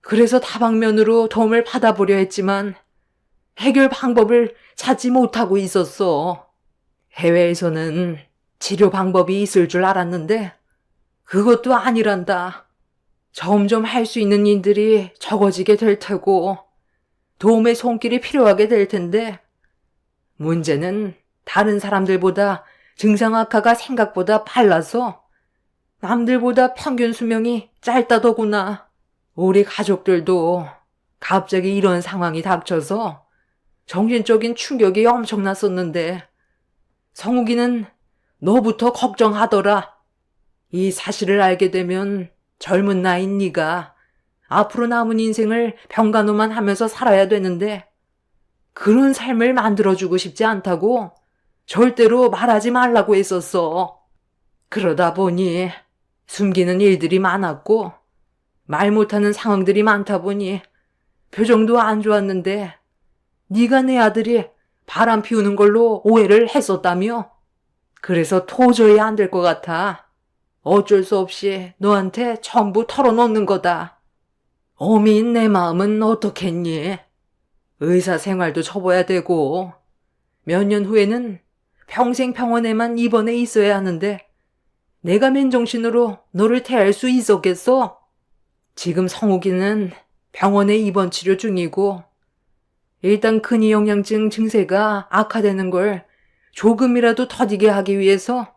그래서 다방면으로 도움을 받아보려 했지만 해결 방법을 찾지 못하고 있었어. 해외에서는 치료 방법이 있을 줄 알았는데 그것도 아니란다. 점점 할 수 있는 일들이 적어지게 될 테고 도움의 손길이 필요하게 될 텐데 문제는 다른 사람들보다 증상 악화가 생각보다 빨라서 남들보다 평균 수명이 짧다더구나. 우리 가족들도 갑자기 이런 상황이 닥쳐서 정신적인 충격이 엄청났었는데 성욱이는 너부터 걱정하더라. 이 사실을 알게 되면 젊은 나이인 네가 앞으로 남은 인생을 병간호만 하면서 살아야 되는데 그런 삶을 만들어주고 싶지 않다고 절대로 말하지 말라고 했었어. 그러다 보니 숨기는 일들이 많았고 말 못하는 상황들이 많다 보니 표정도 안 좋았는데 네가 내 아들이 바람 피우는 걸로 오해를 했었다며? 그래서 도저히 안 될 것 같아. 어쩔 수 없이 너한테 전부 털어놓는 거다. 어미인 내 마음은 어떻겠니? 의사 생활도 접어야 되고 몇 년 후에는 평생 병원에만 입원해 있어야 하는데 내가 맨정신으로 너를 태할 수 있었겠어? 지금 성욱이는 병원에 입원 치료 중이고 일단 근위영양증 증세가 악화되는 걸 조금이라도 더디게 하기 위해서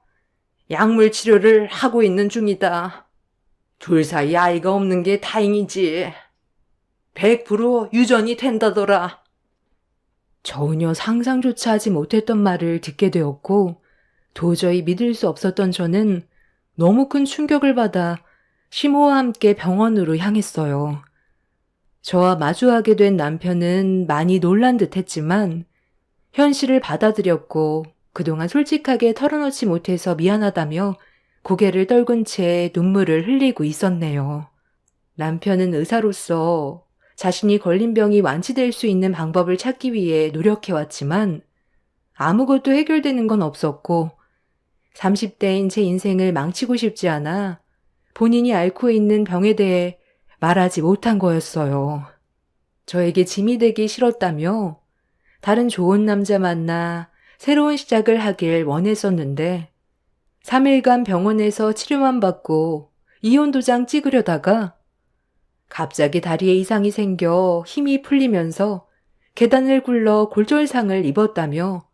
약물 치료를 하고 있는 중이다. 둘 사이 아이가 없는 게 다행이지. 100% 유전이 된다더라. 전혀 상상조차 하지 못했던 말을 듣게 되었고 도저히 믿을 수 없었던 저는 너무 큰 충격을 받아 시모와 함께 병원으로 향했어요. 저와 마주하게 된 남편은 많이 놀란 듯 했지만 현실을 받아들였고 그동안 솔직하게 털어놓지 못해서 미안하다며 고개를 떨군 채 눈물을 흘리고 있었네요. 남편은 의사로서 자신이 걸린 병이 완치될 수 있는 방법을 찾기 위해 노력해왔지만 아무것도 해결되는 건 없었고 30대인 제 인생을 망치고 싶지 않아 본인이 앓고 있는 병에 대해 말하지 못한 거였어요. 저에게 짐이 되기 싫었다며 다른 좋은 남자 만나 새로운 시작을 하길 원했었는데 3일간 병원에서 치료만 받고 이혼 도장 찍으려다가 갑자기 다리에 이상이 생겨 힘이 풀리면서 계단을 굴러 골절상을 입었다며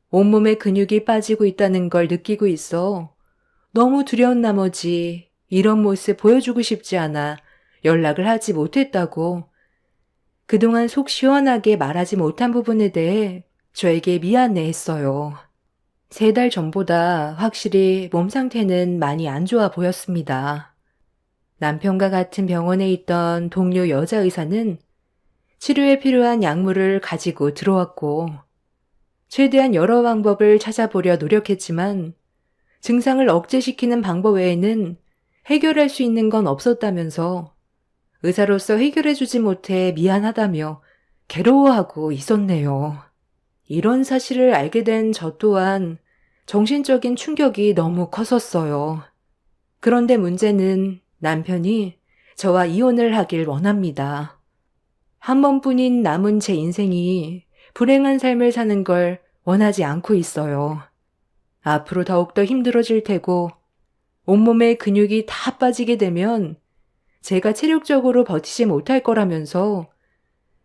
온몸에 근육이 빠지고 있다는 걸 느끼고 있어 너무 두려운 나머지 이런 모습 보여주고 싶지 않아 연락을 하지 못했다고 그동안 속 시원하게 말하지 못한 부분에 대해 저에게 미안해했어요. 3달 전보다 확실히 몸 상태는 많이 안 좋아 보였습니다. 남편과 같은 병원에 있던 동료 여자 의사는 치료에 필요한 약물을 가지고 들어왔고, 최대한 여러 방법을 찾아보려 노력했지만 증상을 억제시키는 방법 외에는 해결할 수 있는 건 없었다면서 의사로서 해결해주지 못해 미안하다며 괴로워하고 있었네요. 이런 사실을 알게 된 저 또한 정신적인 충격이 너무 컸었어요. 그런데 문제는 남편이 저와 이혼을 하길 원합니다. 한 번뿐인 남은 제 인생이 불행한 삶을 사는 걸 원하지 않고 있어요. 앞으로 더욱더 힘들어질 테고 온몸에 근육이 다 빠지게 되면 제가 체력적으로 버티지 못할 거라면서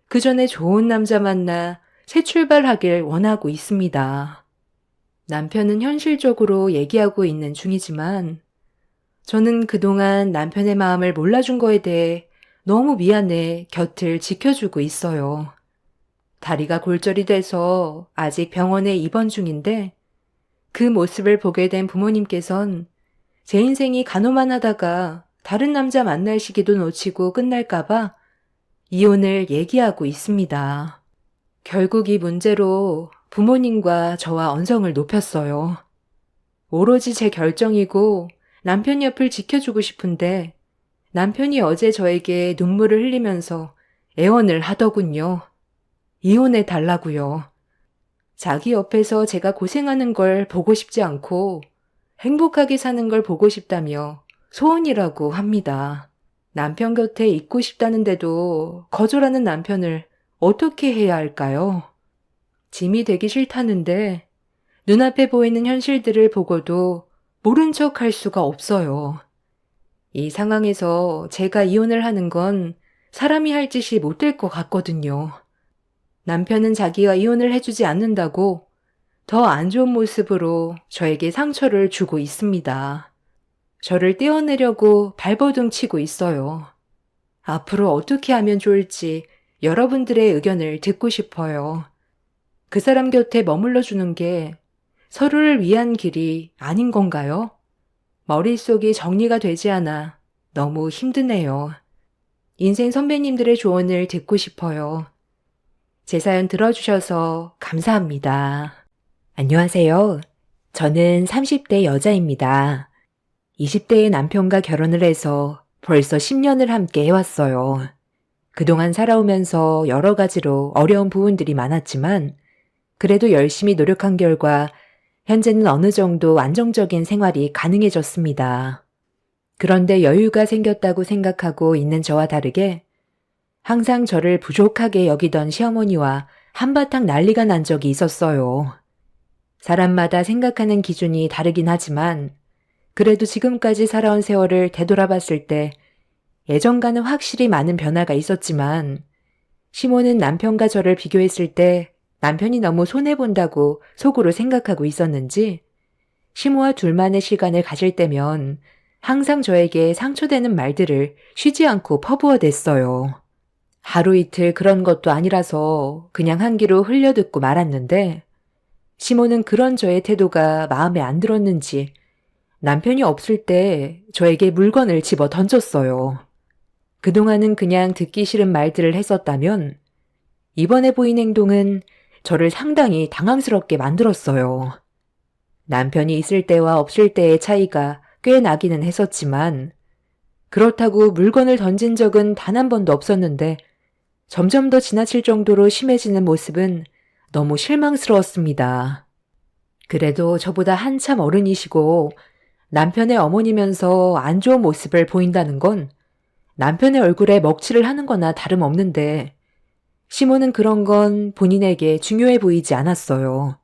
그 전에 좋은 남자 만나 새 출발하길 원하고 있습니다. 남편은 현실적으로 얘기하고 있는 중이지만 저는 그동안 남편의 마음을 몰라준 거에 대해 너무 미안해 곁을 지켜주고 있어요. 다리가 골절이 돼서 아직 병원에 입원 중인데 그 모습을 보게 된 부모님께선 제 인생이 간호만 하다가 다른 남자 만날 시기도 놓치고 끝날까봐 이혼을 얘기하고 있습니다. 결국 이 문제로 부모님과 저와 언성을 높였어요. 오로지 제 결정이고 남편 옆을 지켜주고 싶은데 남편이 어제 저에게 눈물을 흘리면서 애원을 하더군요. 이혼해 달라고요. 자기 옆에서 제가 고생하는 걸 보고 싶지 않고 행복하게 사는 걸 보고 싶다며 소원이라고 합니다. 남편 곁에 있고 싶다는데도 거절하는 남편을 어떻게 해야 할까요? 짐이 되기 싫다는데 눈앞에 보이는 현실들을 보고도 모른 척 할 수가 없어요. 이 상황에서 제가 이혼을 하는 건 사람이 할 짓이 못 될 것 같거든요. 남편은 자기가 이혼을 해주지 않는다고 더 안 좋은 모습으로 저에게 상처를 주고 있습니다. 저를 떼어내려고 발버둥 치고 있어요. 앞으로 어떻게 하면 좋을지 여러분들의 의견을 듣고 싶어요. 그 사람 곁에 머물러 주는 게 서로를 위한 길이 아닌 건가요? 머릿속이 정리가 되지 않아 너무 힘드네요. 인생 선배님들의 조언을 듣고 싶어요. 제 사연 들어주셔서 감사합니다. 안녕하세요. 저는 30대 여자입니다. 20대의 남편과 결혼을 해서 벌써 10년을 함께 해왔어요. 그동안 살아오면서 여러 가지로 어려운 부분들이 많았지만 그래도 열심히 노력한 결과 현재는 어느 정도 안정적인 생활이 가능해졌습니다. 그런데 여유가 생겼다고 생각하고 있는 저와 다르게 항상 저를 부족하게 여기던 시어머니와 한바탕 난리가 난 적이 있었어요. 사람마다 생각하는 기준이 다르긴 하지만 그래도 지금까지 살아온 세월을 되돌아봤을 때 예전과는 확실히 많은 변화가 있었지만 시모는 남편과 저를 비교했을 때 남편이 너무 손해본다고 속으로 생각하고 있었는지 시모와 둘만의 시간을 가질 때면 항상 저에게 상처되는 말들을 쉬지 않고 퍼부어댔어요. 하루 이틀 그런 것도 아니라서 그냥 한 귀로 흘려듣고 말았는데 시모는 그런 저의 태도가 마음에 안 들었는지 남편이 없을 때 저에게 물건을 집어 던졌어요. 그동안은 그냥 듣기 싫은 말들을 했었다면 이번에 보인 행동은 저를 상당히 당황스럽게 만들었어요. 남편이 있을 때와 없을 때의 차이가 꽤 나기는 했었지만 그렇다고 물건을 던진 적은 단 한 번도 없었는데 점점 더 지나칠 정도로 심해지는 모습은 너무 실망스러웠습니다. 그래도 저보다 한참 어른이시고 남편의 어머니면서 안 좋은 모습을 보인다는 건 남편의 얼굴에 먹칠을 하는 거나 다름없는데 시모는 그런 건 본인에게 중요해 보이지 않았어요.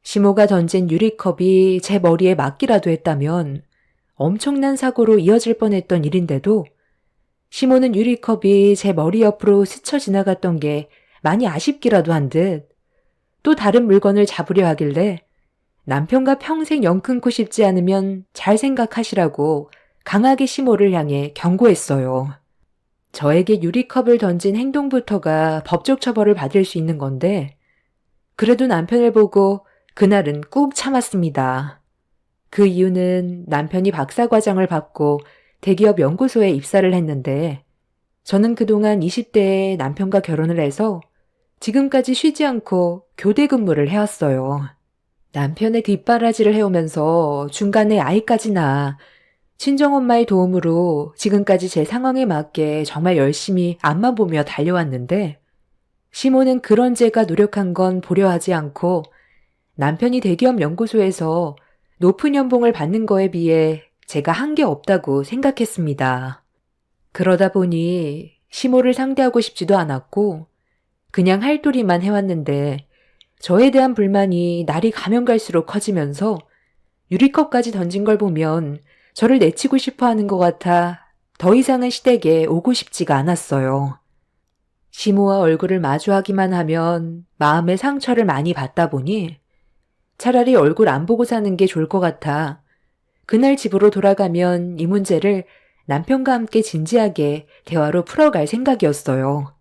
시모가 던진 유리컵이 제 머리에 맞기라도 했다면 엄청난 사고로 이어질 뻔했던 일인데도 시모는 유리컵이 제 머리 옆으로 스쳐 지나갔던 게 많이 아쉽기라도 한 듯 또 다른 물건을 잡으려 하길래 남편과 평생 영 끊고 싶지 않으면 잘 생각하시라고 강하게 시모를 향해 경고했어요. 저에게 유리컵을 던진 행동부터가 법적 처벌을 받을 수 있는 건데 그래도 남편을 보고 그날은 꾹 참았습니다. 그 이유는 남편이 박사과정을 받고 대기업 연구소에 입사를 했는데 저는 그동안 20대에 남편과 결혼을 해서 지금까지 쉬지 않고 교대 근무를 해왔어요. 남편의 뒷바라지를 해오면서 중간에 아이까지 낳아 친정엄마의 도움으로 지금까지 제 상황에 맞게 정말 열심히 앞만 보며 달려왔는데 시모는 그런 제가 노력한 건 보려하지 않고 남편이 대기업 연구소에서 높은 연봉을 받는 거에 비해 제가 한 게 없다고 생각했습니다. 그러다 보니 시모를 상대하고 싶지도 않았고 그냥 할 도리만 해왔는데 저에 대한 불만이 날이 가면 갈수록 커지면서 유리컵까지 던진 걸 보면 저를 내치고 싶어 하는 것 같아 더 이상은 시댁에 오고 싶지가 않았어요. 시모와 얼굴을 마주하기만 하면 마음의 상처를 많이 받다 보니 차라리 얼굴 안 보고 사는 게 좋을 것 같아 그날 집으로 돌아가면 이 문제를 남편과 함께 진지하게 대화로 풀어갈 생각이었어요.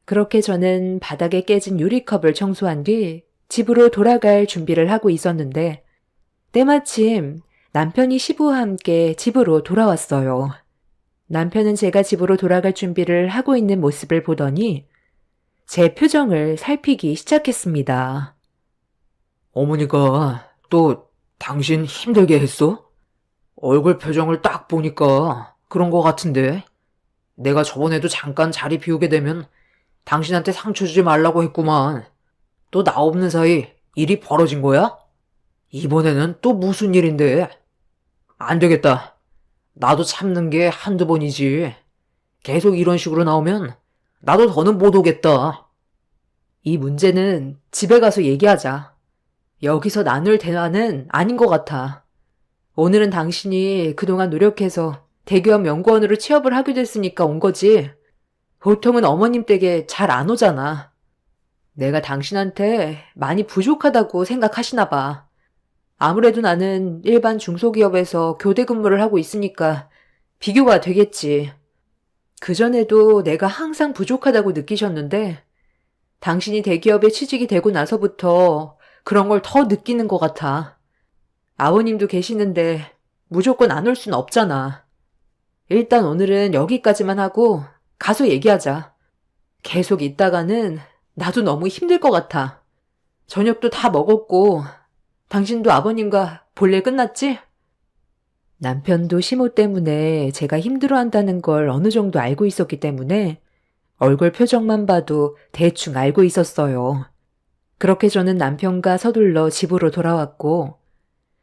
그렇게 저는 바닥에 깨진 유리컵을 청소한 뒤 집으로 돌아갈 준비를 하고 있었는데 때마침 남편이 시부와 함께 집으로 돌아왔어요. 남편은 제가 집으로 돌아갈 준비를 하고 있는 모습을 보더니 제 표정을 살피기 시작했습니다.
어머니가 또 당신 힘들게 했어? 얼굴 표정을 딱 보니까 그런 거 같은데. 내가 저번에도 잠깐 자리 비우게 되면 당신한테 상처 주지 말라고 했구만. 또 나 없는 사이 일이 벌어진 거야? 이번에는 또 무슨 일인데? 안 되겠다. 나도 참는 게 한두 번이지. 계속 이런 식으로 나오면 나도 더는 못 오겠다.
이 문제는 집에 가서 얘기하자. 여기서 나눌 대화는 아닌 것 같아. 오늘은 당신이 그동안 노력해서 대기업 연구원으로 취업을 하게 됐으니까 온 거지. 보통은 어머님 댁에 잘 안 오잖아. 내가 당신한테 많이 부족하다고 생각하시나 봐. 아무래도 나는 일반 중소기업에서 교대 근무를 하고 있으니까 비교가 되겠지. 그전에도 내가 항상 부족하다고 느끼셨는데 당신이 대기업에 취직이 되고 나서부터 그런 걸 더 느끼는 것 같아. 아버님도 계시는데 무조건 안 올 순 없잖아. 일단 오늘은 여기까지만 하고 가서 얘기하자. 계속 있다가는 나도 너무 힘들 것 같아. 저녁도 다 먹었고 당신도 아버님과 볼일 끝났지? 남편도 시모 때문에 제가 힘들어한다는 걸 어느 정도 알고 있었기 때문에 얼굴 표정만 봐도 대충 알고 있었어요. 그렇게 저는 남편과 서둘러 집으로 돌아왔고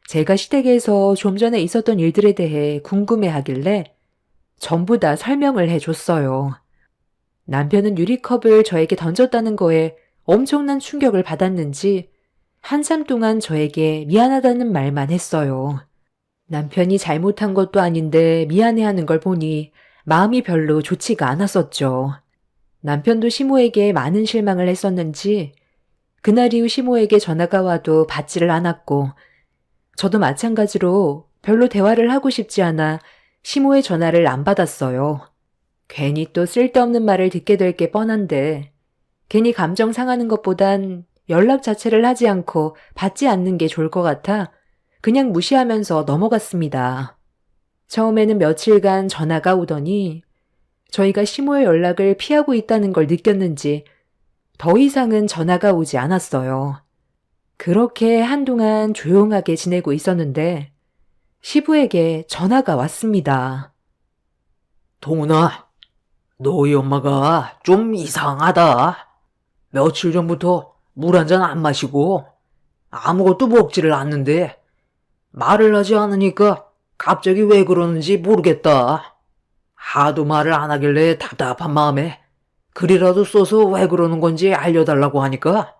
제가 시댁에서 좀 전에 있었던 일들에 대해 궁금해하길래 전부 다 설명을 해줬어요. 남편은 유리컵을 저에게 던졌다는 거에 엄청난 충격을 받았는지 한참 동안 저에게 미안하다는 말만 했어요. 남편이 잘못한 것도 아닌데 미안해하는 걸 보니 마음이 별로 좋지가 않았었죠. 남편도 시모에게 많은 실망을 했었는지 그날 이후 시모에게 전화가 와도 받지를 않았고 저도 마찬가지로 별로 대화를 하고 싶지 않아 시모의 전화를 안 받았어요. 괜히 또 쓸데없는 말을 듣게 될 게 뻔한데 괜히 감정 상하는 것보단 연락 자체를 하지 않고 받지 않는 게 좋을 것 같아 그냥 무시하면서 넘어갔습니다. 처음에는 며칠간 전화가 오더니 저희가 시모의 연락을 피하고 있다는 걸 느꼈는지 더 이상은 전화가 오지 않았어요. 그렇게 한동안 조용하게 지내고 있었는데 시부에게 전화가 왔습니다.
동훈아, 너희 엄마가 좀 이상하다. 며칠 전부터 물 한 잔 안 마시고 아무것도 먹지를 않는데 말을 하지 않으니까 갑자기 왜 그러는지 모르겠다. 하도 말을 안 하길래 답답한 마음에 글이라도 써서 왜 그러는 건지 알려달라고 하니까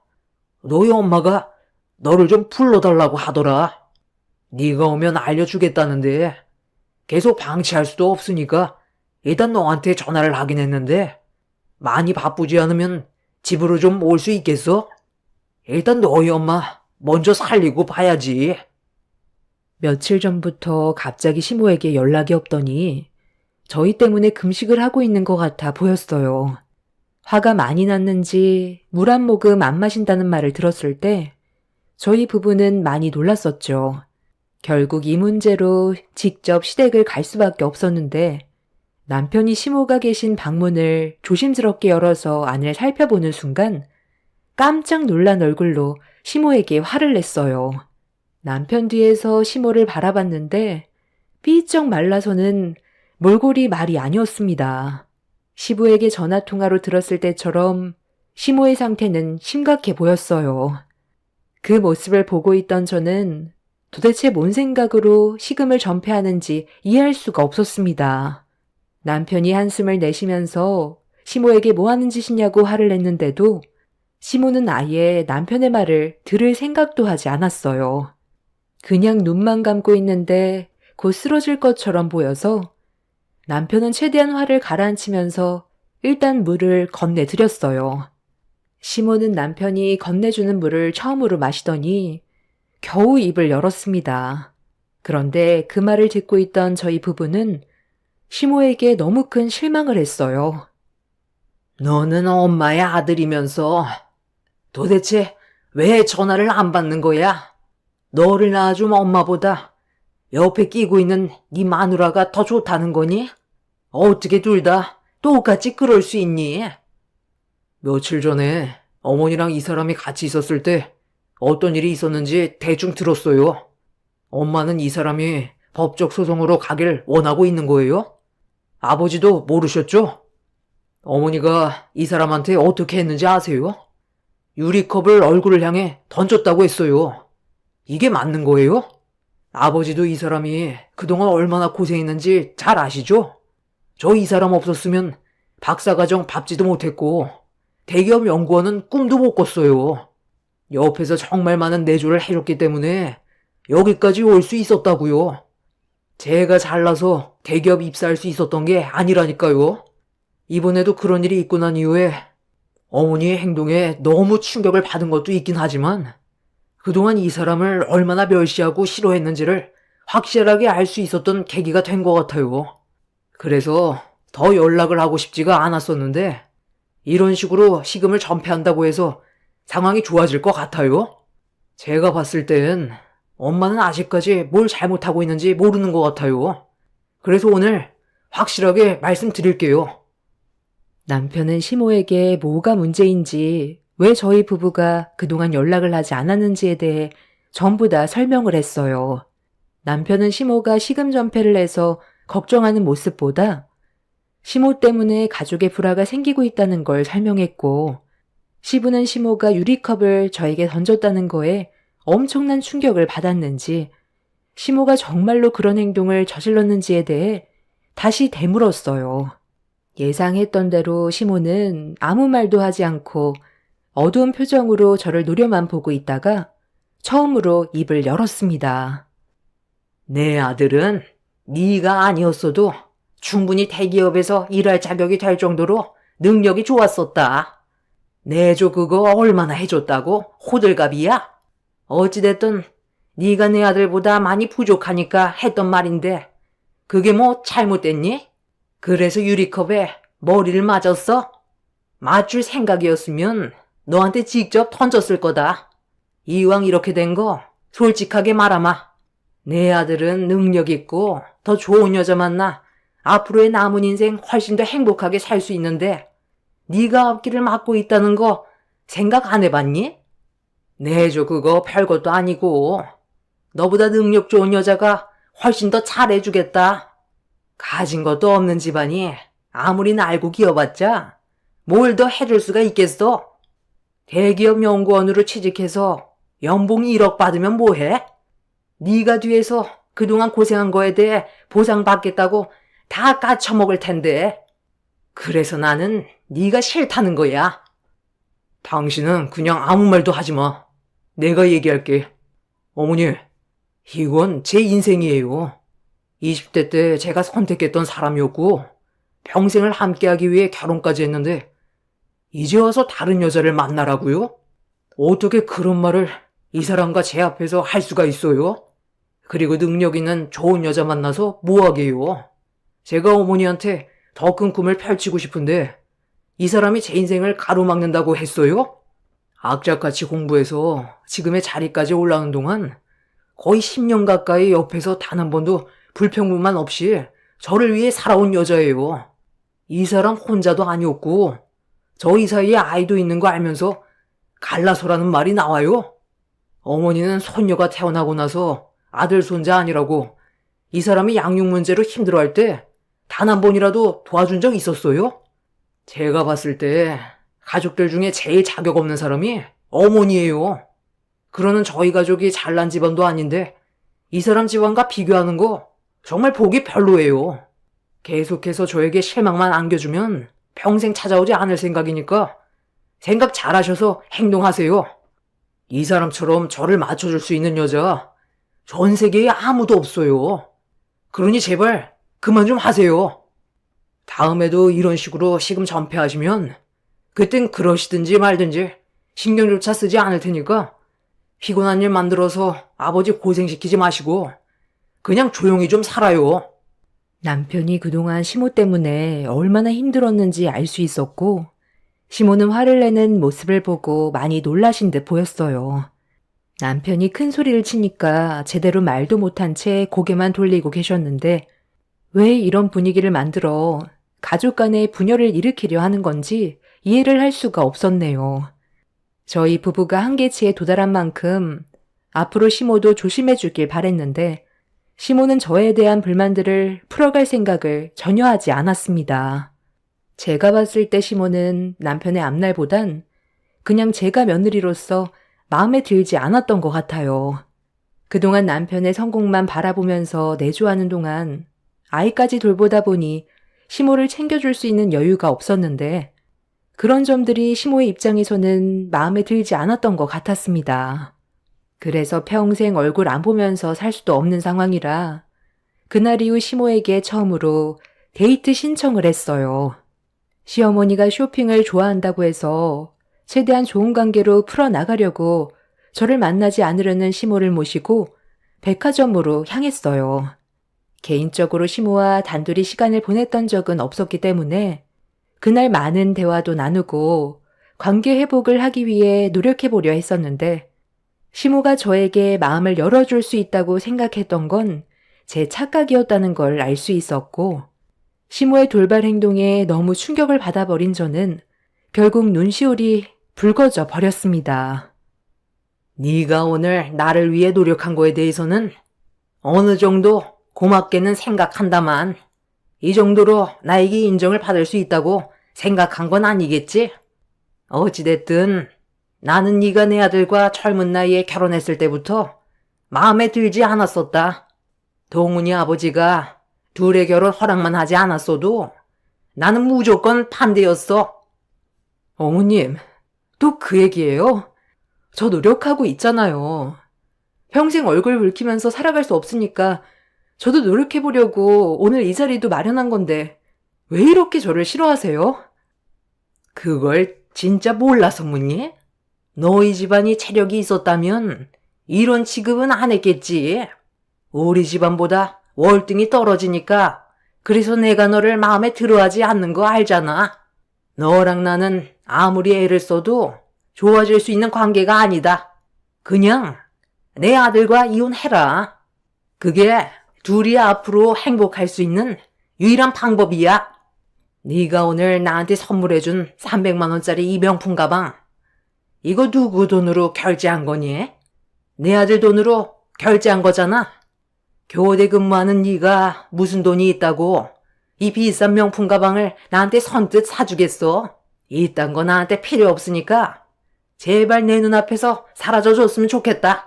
너희 엄마가 너를 좀 불러달라고 하더라. 네가 오면 알려주겠다는데 계속 방치할 수도 없으니까 일단 너한테 전화를 하긴 했는데 많이 바쁘지 않으면 집으로 좀 올 수 있겠어? 일단 너희 엄마 먼저 살리고 봐야지.
며칠 전부터 갑자기 시모에게 연락이 없더니 저희 때문에 금식을 하고 있는 것 같아 보였어요. 화가 많이 났는지 물 한 모금 안 마신다는 말을 들었을 때 저희 부부는 많이 놀랐었죠. 결국 이 문제로 직접 시댁을 갈 수밖에 없었는데 남편이 시모가 계신 방문을 조심스럽게 열어서 안을 살펴보는 순간 깜짝 놀란 얼굴로 시모에게 화를 냈어요. 남편 뒤에서 시모를 바라봤는데 삐쩍 말라서는 몰골이 말이 아니었습니다. 시부에게 전화통화로 들었을 때처럼 시모의 상태는 심각해 보였어요. 그 모습을 보고 있던 저는 도대체 뭔 생각으로 식음을 전폐하는지 이해할 수가 없었습니다. 남편이 한숨을 내쉬면서 시모에게 뭐 하는 짓이냐고 화를 냈는데도 시모는 아예 남편의 말을 들을 생각도 하지 않았어요. 그냥 눈만 감고 있는데 곧 쓰러질 것처럼 보여서 남편은 최대한 화를 가라앉히면서 일단 물을 건네드렸어요. 시모는 남편이 건네주는 물을 처음으로 마시더니 겨우 입을 열었습니다. 그런데 그 말을 듣고 있던 저희 부부는 시모에게 너무 큰 실망을 했어요.
너는 엄마의 아들이면서 도대체 왜 전화를 안 받는 거야? 너를 낳아준 엄마보다 옆에 끼고 있는 네 마누라가 더 좋다는 거니? 어떻게 둘 다 똑같이 그럴 수 있니? 며칠 전에 어머니랑 이 사람이 같이 있었을 때 어떤 일이 있었는지 대충 들었어요. 엄마는 이 사람이 법적 소송으로 가길 원하고 있는 거예요? 아버지도 모르셨죠? 어머니가 이 사람한테 어떻게 했는지 아세요? 유리컵을 얼굴을 향해 던졌다고 했어요. 이게 맞는 거예요? 아버지도 이 사람이 그동안 얼마나 고생했는지 잘 아시죠? 저 이 사람 없었으면 박사과정 밟지도 못했고 대기업 연구원은 꿈도 못 꿨어요. 옆에서 정말 많은 내조를 해줬기 때문에 여기까지 올 수 있었다고요. 제가 잘나서 대기업 입사할 수 있었던 게 아니라니까요. 이번에도 그런 일이 있고 난 이후에 어머니의 행동에 너무 충격을 받은 것도 있긴 하지만 그동안 이 사람을 얼마나 멸시하고 싫어했는지를 확실하게 알 수 있었던 계기가 된 것 같아요. 그래서 더 연락을 하고 싶지가 않았었는데 이런 식으로 식음을 전폐한다고 해서 상황이 좋아질 것 같아요? 제가 봤을 땐 엄마는 아직까지 뭘 잘못하고 있는지 모르는 것 같아요. 그래서 오늘 확실하게 말씀드릴게요.
남편은 시모에게 뭐가 문제인지 왜 저희 부부가 그동안 연락을 하지 않았는지에 대해 전부 다 설명을 했어요. 남편은 시모가 식음 전폐를 해서 걱정하는 모습보다 시모 때문에 가족의 불화가 생기고 있다는 걸 설명했고, 시부는 시모가 유리컵을 저에게 던졌다는 거에 엄청난 충격을 받았는지, 시모가 정말로 그런 행동을 저질렀는지에 대해 다시 되물었어요. 예상했던 대로 시모는 아무 말도 하지 않고 어두운 표정으로 저를 노려만 보고 있다가 처음으로 입을 열었습니다.
내 아들은 네가 아니었어도 충분히 대기업에서 일할 자격이 될 정도로 능력이 좋았었다. 내조 그거 얼마나 해줬다고 호들갑이야? 어찌됐든 네가 내 아들보다 많이 부족하니까 했던 말인데 그게 뭐 잘못됐니? 그래서 유리컵에 머리를 맞았어? 맞출 생각이었으면 너한테 직접 던졌을 거다. 이왕 이렇게 된 거 솔직하게 말하마. 내 아들은 능력 있고 더 좋은 여자 만나 앞으로의 남은 인생 훨씬 더 행복하게 살 수 있는데 네가 앞길을 막고 있다는 거 생각 안 해봤니? 내조 그거 별것도 아니고 너보다 능력 좋은 여자가 훨씬 더 잘해주겠다. 가진 것도 없는 집안이 아무리 날고 기어봤자 뭘 더 해줄 수가 있겠어? 대기업 연구원으로 취직해서 연봉 1억 받으면 뭐해? 네가 뒤에서 그동안 고생한 거에 대해 보상받겠다고 다 까쳐먹을 텐데. 그래서 나는 네가 싫다는 거야. 당신은 그냥 아무 말도 하지 마. 내가 얘기할게. 어머니, 이건 제 인생이에요. 20대 때 제가 선택했던 사람이었고 평생을 함께하기 위해 결혼까지 했는데 이제 와서 다른 여자를 만나라고요? 어떻게 그런 말을 이 사람과 제 앞에서 할 수가 있어요? 그리고 능력 있는 좋은 여자 만나서 뭐하게요? 제가 어머니한테 더 큰 꿈을 펼치고 싶은데 이 사람이 제 인생을 가로막는다고 했어요? 악착같이 공부해서 지금의 자리까지 올라오는 동안 거의 10년 가까이 옆에서 단 한 번도 불평불만 없이 저를 위해 살아온 여자예요. 이 사람 혼자도 아니었고 저희 사이에 아이도 있는 거 알면서 갈라서라는 말이 나와요? 어머니는 손녀가 태어나고 나서 아들 손자 아니라고 이 사람이 양육 문제로 힘들어할 때 단 한 번이라도 도와준 적 있었어요? 제가 봤을 때 가족들 중에 제일 자격 없는 사람이 어머니예요. 그러는 저희 가족이 잘난 집안도 아닌데 이 사람 집안과 비교하는 거 정말 보기 별로예요. 계속해서 저에게 실망만 안겨주면 평생 찾아오지 않을 생각이니까 생각 잘하셔서 행동하세요. 이 사람처럼 저를 맞춰줄 수 있는 여자 전 세계에 아무도 없어요. 그러니 제발 그만 좀 하세요. 다음에도 이런 식으로 시금 전폐하시면 그땐 그러시든지 말든지 신경조차 쓰지 않을 테니까 피곤한 일 만들어서 아버지 고생시키지 마시고 그냥 조용히 좀 살아요.
남편이 그동안 시모 때문에 얼마나 힘들었는지 알 수 있었고, 시모는 화를 내는 모습을 보고 많이 놀라신 듯 보였어요. 남편이 큰 소리를 치니까 제대로 말도 못한 채 고개만 돌리고 계셨는데, 왜 이런 분위기를 만들어 가족 간의 분열을 일으키려 하는 건지 이해를 할 수가 없었네요. 저희 부부가 한계치에 도달한 만큼 앞으로 시모도 조심해 주길 바랬는데 시모는 저에 대한 불만들을 풀어갈 생각을 전혀 하지 않았습니다. 제가 봤을 때 시모는 남편의 앞날보단 그냥 제가 며느리로서 마음에 들지 않았던 것 같아요. 그동안 남편의 성공만 바라보면서 내조하는 동안 아이까지 돌보다 보니 시모를 챙겨줄 수 있는 여유가 없었는데 그런 점들이 시모의 입장에서는 마음에 들지 않았던 것 같았습니다. 그래서 평생 얼굴 안 보면서 살 수도 없는 상황이라 그날 이후 시모에게 처음으로 데이트 신청을 했어요. 시어머니가 쇼핑을 좋아한다고 해서 최대한 좋은 관계로 풀어나가려고 저를 만나지 않으려는 시모를 모시고 백화점으로 향했어요. 개인적으로 시모와 단둘이 시간을 보냈던 적은 없었기 때문에 그날 많은 대화도 나누고 관계 회복을 하기 위해 노력해보려 했었는데 시모가 저에게 마음을 열어줄 수 있다고 생각했던 건 제 착각이었다는 걸 알 수 있었고 시모의 돌발 행동에 너무 충격을 받아버린 저는 결국 눈시울이 붉어져 버렸습니다.
네가 오늘 나를 위해 노력한 거에 대해서는 어느 정도 고맙게는 생각한다만 이 정도로 나에게 인정을 받을 수 있다고 생각한 건 아니겠지? 어찌됐든 나는 네가 내 아들과 젊은 나이에 결혼했을 때부터 마음에 들지 않았었다. 동훈이 아버지가 둘의 결혼 허락만 하지 않았어도 나는 무조건 반대였어.
어머님, 또 그 얘기예요? 저 노력하고 있잖아요. 평생 얼굴 붉히면서 살아갈 수 없으니까 저도 노력해보려고 오늘 이 자리도 마련한 건데 왜 이렇게 저를 싫어하세요?
그걸 진짜 몰라서 묻니? 너희 집안이 체력이 있었다면 이런 취급은 안 했겠지. 우리 집안보다 월등히 떨어지니까 그래서 내가 너를 마음에 들어하지 않는 거 알잖아. 너랑 나는 아무리 애를 써도 좋아질 수 있는 관계가 아니다. 그냥 내 아들과 이혼해라. 그게 둘이 앞으로 행복할 수 있는 유일한 방법이야. 네가 오늘 나한테 선물해준 300만 원짜리 이 명품 가방 이거 누구 돈으로 결제한 거니? 내 아들 돈으로 결제한 거잖아. 교대 근무하는 네가 무슨 돈이 있다고 이 비싼 명품 가방을 나한테 선뜻 사주겠어. 이딴 거 나한테 필요 없으니까 제발 내 눈앞에서 사라져줬으면 좋겠다.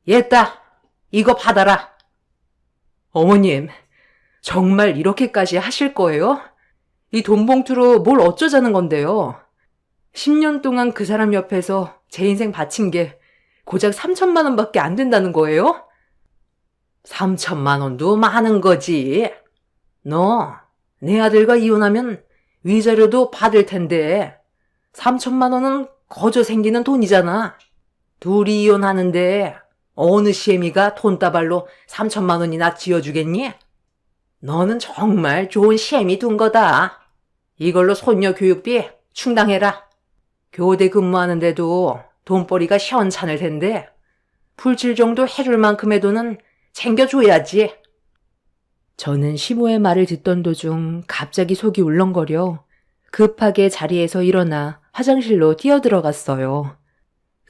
얘따 이거 받아라.
어머님, 정말 이렇게까지 하실 거예요? 이 돈 봉투로 뭘 어쩌자는 건데요? 10년 동안 그 사람 옆에서 제 인생 바친 게 고작 3천만 원밖에 안 된다는 거예요?
3천만 원도 많은 거지. 너 내 아들과 이혼하면 위자료도 받을 텐데 3천만 원은 거저 생기는 돈이잖아. 둘이 이혼하는데 어느 시애미가 돈다발로 3천만 원이나 지어주겠니? 너는 정말 좋은 시애미 둔 거다. 이걸로 손녀 교육비 충당해라. 교대 근무하는데도 돈벌이가 시원찮을 텐데 풀칠 정도 해줄 만큼의 돈은 챙겨줘야지.
저는 시모의 말을 듣던 도중 갑자기 속이 울렁거려 급하게 자리에서 일어나 화장실로 뛰어들어갔어요.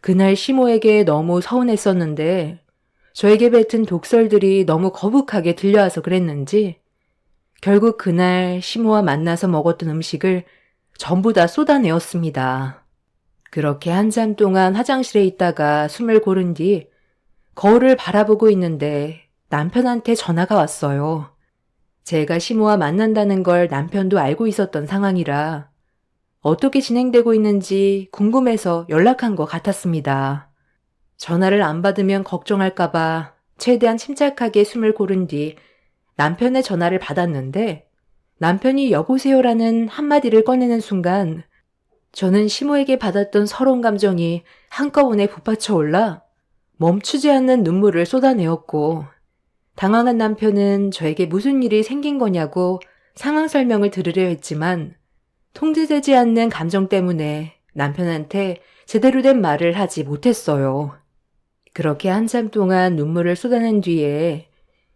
그날 시모에게 너무 서운했었는데 저에게 뱉은 독설들이 너무 거북하게 들려와서 그랬는지 결국 그날 시모와 만나서 먹었던 음식을 전부 다 쏟아내었습니다. 그렇게 한참 동안 화장실에 있다가 숨을 고른 뒤 거울을 바라보고 있는데 남편한테 전화가 왔어요. 제가 시모와 만난다는 걸 남편도 알고 있었던 상황이라 어떻게 진행되고 있는지 궁금해서 연락한 것 같았습니다. 전화를 안 받으면 걱정할까봐 최대한 침착하게 숨을 고른 뒤 남편의 전화를 받았는데 남편이 여보세요라는 한마디를 꺼내는 순간 저는 시모에게 받았던 서러운 감정이 한꺼번에 북받쳐 올라 멈추지 않는 눈물을 쏟아내었고 당황한 남편은 저에게 무슨 일이 생긴 거냐고 상황 설명을 들으려 했지만 통제되지 않는 감정 때문에 남편한테 제대로 된 말을 하지 못했어요. 그렇게 한참 동안 눈물을 쏟아낸 뒤에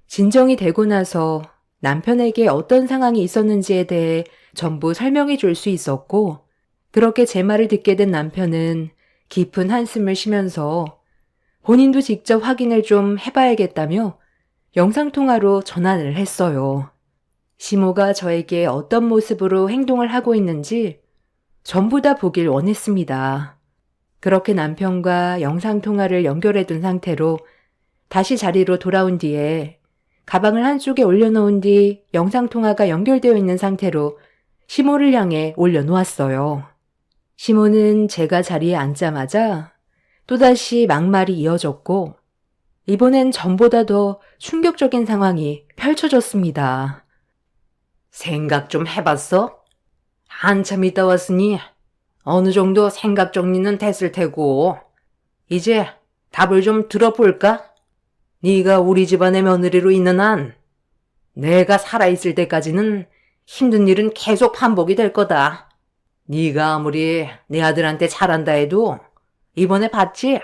진정이 되고 나서 남편에게 어떤 상황이 있었는지에 대해 전부 설명해 줄 수 있었고 그렇게 제 말을 듣게 된 남편은 깊은 한숨을 쉬면서 본인도 직접 확인을 좀 해봐야겠다며 영상통화로 전화를 했어요. 시모가 저에게 어떤 모습으로 행동을 하고 있는지 전부 다 보길 원했습니다. 그렇게 남편과 영상통화를 연결해둔 상태로 다시 자리로 돌아온 뒤에 가방을 한쪽에 올려놓은 뒤 영상통화가 연결되어 있는 상태로 시모를 향해 올려놓았어요. 시모는 제가 자리에 앉자마자 또다시 막말이 이어졌고 이번엔 전보다 더 충격적인 상황이 펼쳐졌습니다.
생각 좀 해봤어? 한참 있다 왔으니 어느 정도 생각 정리는 됐을 테고 이제 답을 좀 들어볼까? 네가 우리 집안의 며느리로 있는 한 내가 살아있을 때까지는 힘든 일은 계속 반복이 될 거다. 네가 아무리 내 아들한테 잘한다 해도 이번에 봤지?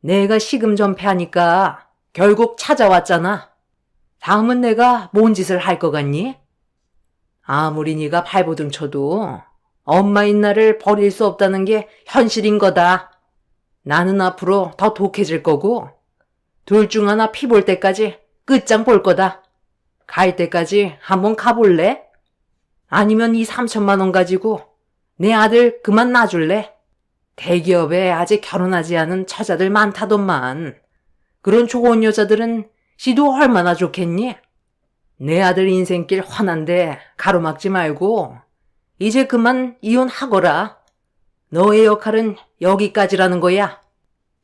내가 시금 전폐하니까 결국 찾아왔잖아. 다음은 내가 뭔 짓을 할 것 같니? 아무리 네가 발버둥 쳐도 엄마인 나를 버릴 수 없다는 게 현실인 거다. 나는 앞으로 더 독해질 거고 둘 중 하나 피 볼 때까지 끝장 볼 거다. 갈 때까지 한번 가볼래? 아니면 이 3천만 원 가지고 내 아들 그만 놔줄래? 대기업에 아직 결혼하지 않은 처자들 많다더만. 그런 좋은 여자들은 시도 얼마나 좋겠니? 내 아들 인생길 환한데 가로막지 말고 이제 그만 이혼하거라. 너의 역할은 여기까지라는 거야.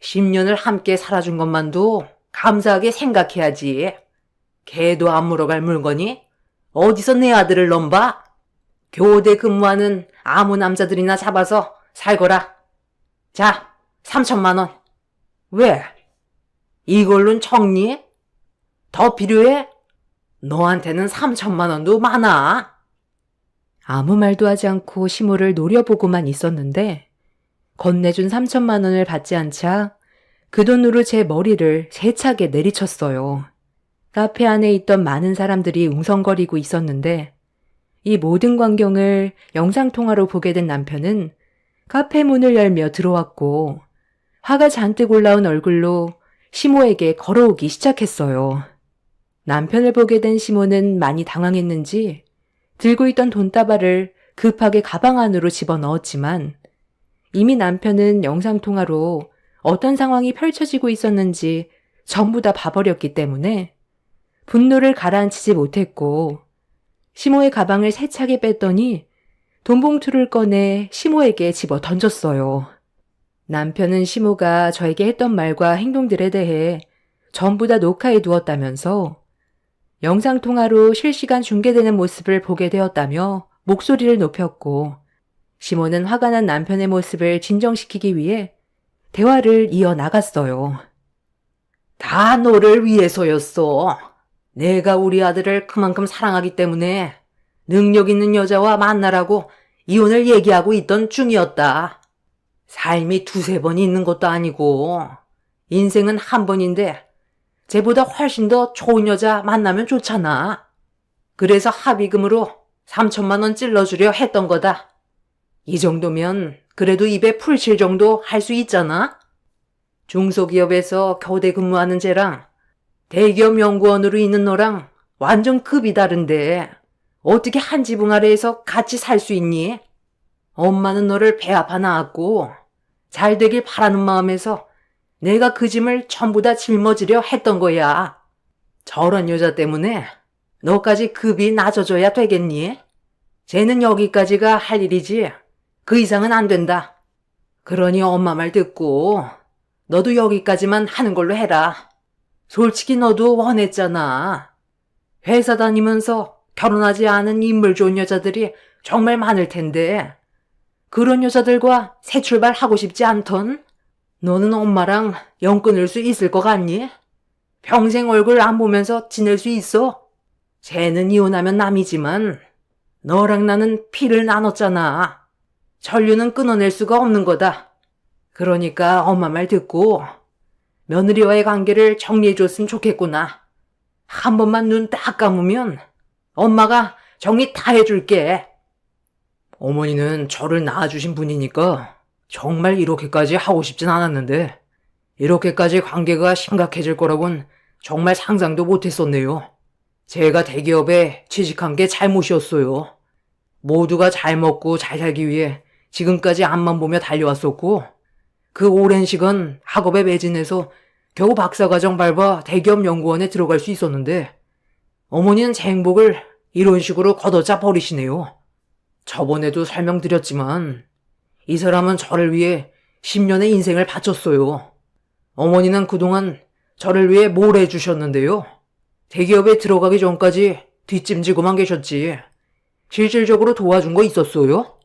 10년을 함께 살아준 것만도 감사하게 생각해야지. 개도 안 물어갈 물건이 어디서 내 아들을 넘봐? 교대 근무하는 아무 남자들이나 잡아서 살거라. 자, 3천만 원. 왜? 이걸로는 정리해? 더 필요해? 너한테는 3천만 원도 많아.
아무 말도 하지 않고 시모를 노려보고만 있었는데 건네준 3천만 원을 받지 않자 그 돈으로 제 머리를 세차게 내리쳤어요. 카페 안에 있던 많은 사람들이 웅성거리고 있었는데 이 모든 광경을 영상통화로 보게 된 남편은 카페 문을 열며 들어왔고 화가 잔뜩 올라온 얼굴로 시모에게 걸어오기 시작했어요. 남편을 보게 된 시모는 많이 당황했는지 들고 있던 돈다발을 급하게 가방 안으로 집어넣었지만 이미 남편은 영상통화로 어떤 상황이 펼쳐지고 있었는지 전부 다 봐버렸기 때문에 분노를 가라앉히지 못했고 시모의 가방을 세차게 뺐더니 돈봉투를 꺼내 시모에게 집어 던졌어요. 남편은 시모가 저에게 했던 말과 행동들에 대해 전부 다 녹화해 두었다면서 영상통화로 실시간 중계되는 모습을 보게 되었다며 목소리를 높였고 시모는 화가 난 남편의 모습을 진정시키기 위해 대화를 이어나갔어요.
다 너를 위해서였어. 내가 우리 아들을 그만큼 사랑하기 때문에 능력 있는 여자와 만나라고 이혼을 얘기하고 있던 중이었다. 삶이 두세 번 있는 것도 아니고 인생은 한 번인데 쟤보다 훨씬 더 좋은 여자 만나면 좋잖아. 그래서 합의금으로 3천만 원 찔러주려 했던 거다. 이 정도면 그래도 입에 풀칠 정도 할 수 있잖아? 중소기업에서 교대 근무하는 쟤랑 대기업 연구원으로 있는 너랑 완전 급이 다른데 어떻게 한 지붕 아래에서 같이 살 수 있니? 엄마는 너를 배 아파 낳았고 잘 되길 바라는 마음에서 내가 그 짐을 전부 다 짊어지려 했던 거야. 저런 여자 때문에 너까지 급이 낮아져야 되겠니? 쟤는 여기까지가 할 일이지 그 이상은 안 된다. 그러니 엄마 말 듣고 너도 여기까지만 하는 걸로 해라. 솔직히 너도 원했잖아. 회사 다니면서 결혼하지 않은 인물 좋은 여자들이 정말 많을 텐데 그런 여자들과 새 출발하고 싶지 않던? 너는 엄마랑 연 끊을 수 있을 것 같니? 평생 얼굴 안 보면서 지낼 수 있어? 쟤는 이혼하면 남이지만 너랑 나는 피를 나눴잖아. 전류는 끊어낼 수가 없는 거다. 그러니까 엄마 말 듣고 며느리와의 관계를 정리해줬으면 좋겠구나. 한 번만 눈 딱 감으면 엄마가 정리 다 해줄게. 어머니는 저를 낳아주신 분이니까 정말 이렇게까지 하고 싶진 않았는데 이렇게까지 관계가 심각해질 거라곤 정말 상상도 못했었네요. 제가 대기업에 취직한 게 잘못이었어요. 모두가 잘 먹고 잘 살기 위해 지금까지 앞만 보며 달려왔었고 그 오랜 시간 학업에 매진해서 겨우 박사과정 밟아 대기업 연구원에 들어갈 수 있었는데 어머니는 제 행복을 이런 식으로 걷어짜 버리시네요. 저번에도 설명드렸지만 이 사람은 저를 위해 10년의 인생을 바쳤어요. 어머니는 그동안 저를 위해 뭘 해주셨는데요. 대기업에 들어가기 전까지 뒷짐지고만 계셨지. 실질적으로 도와준 거 있었어요?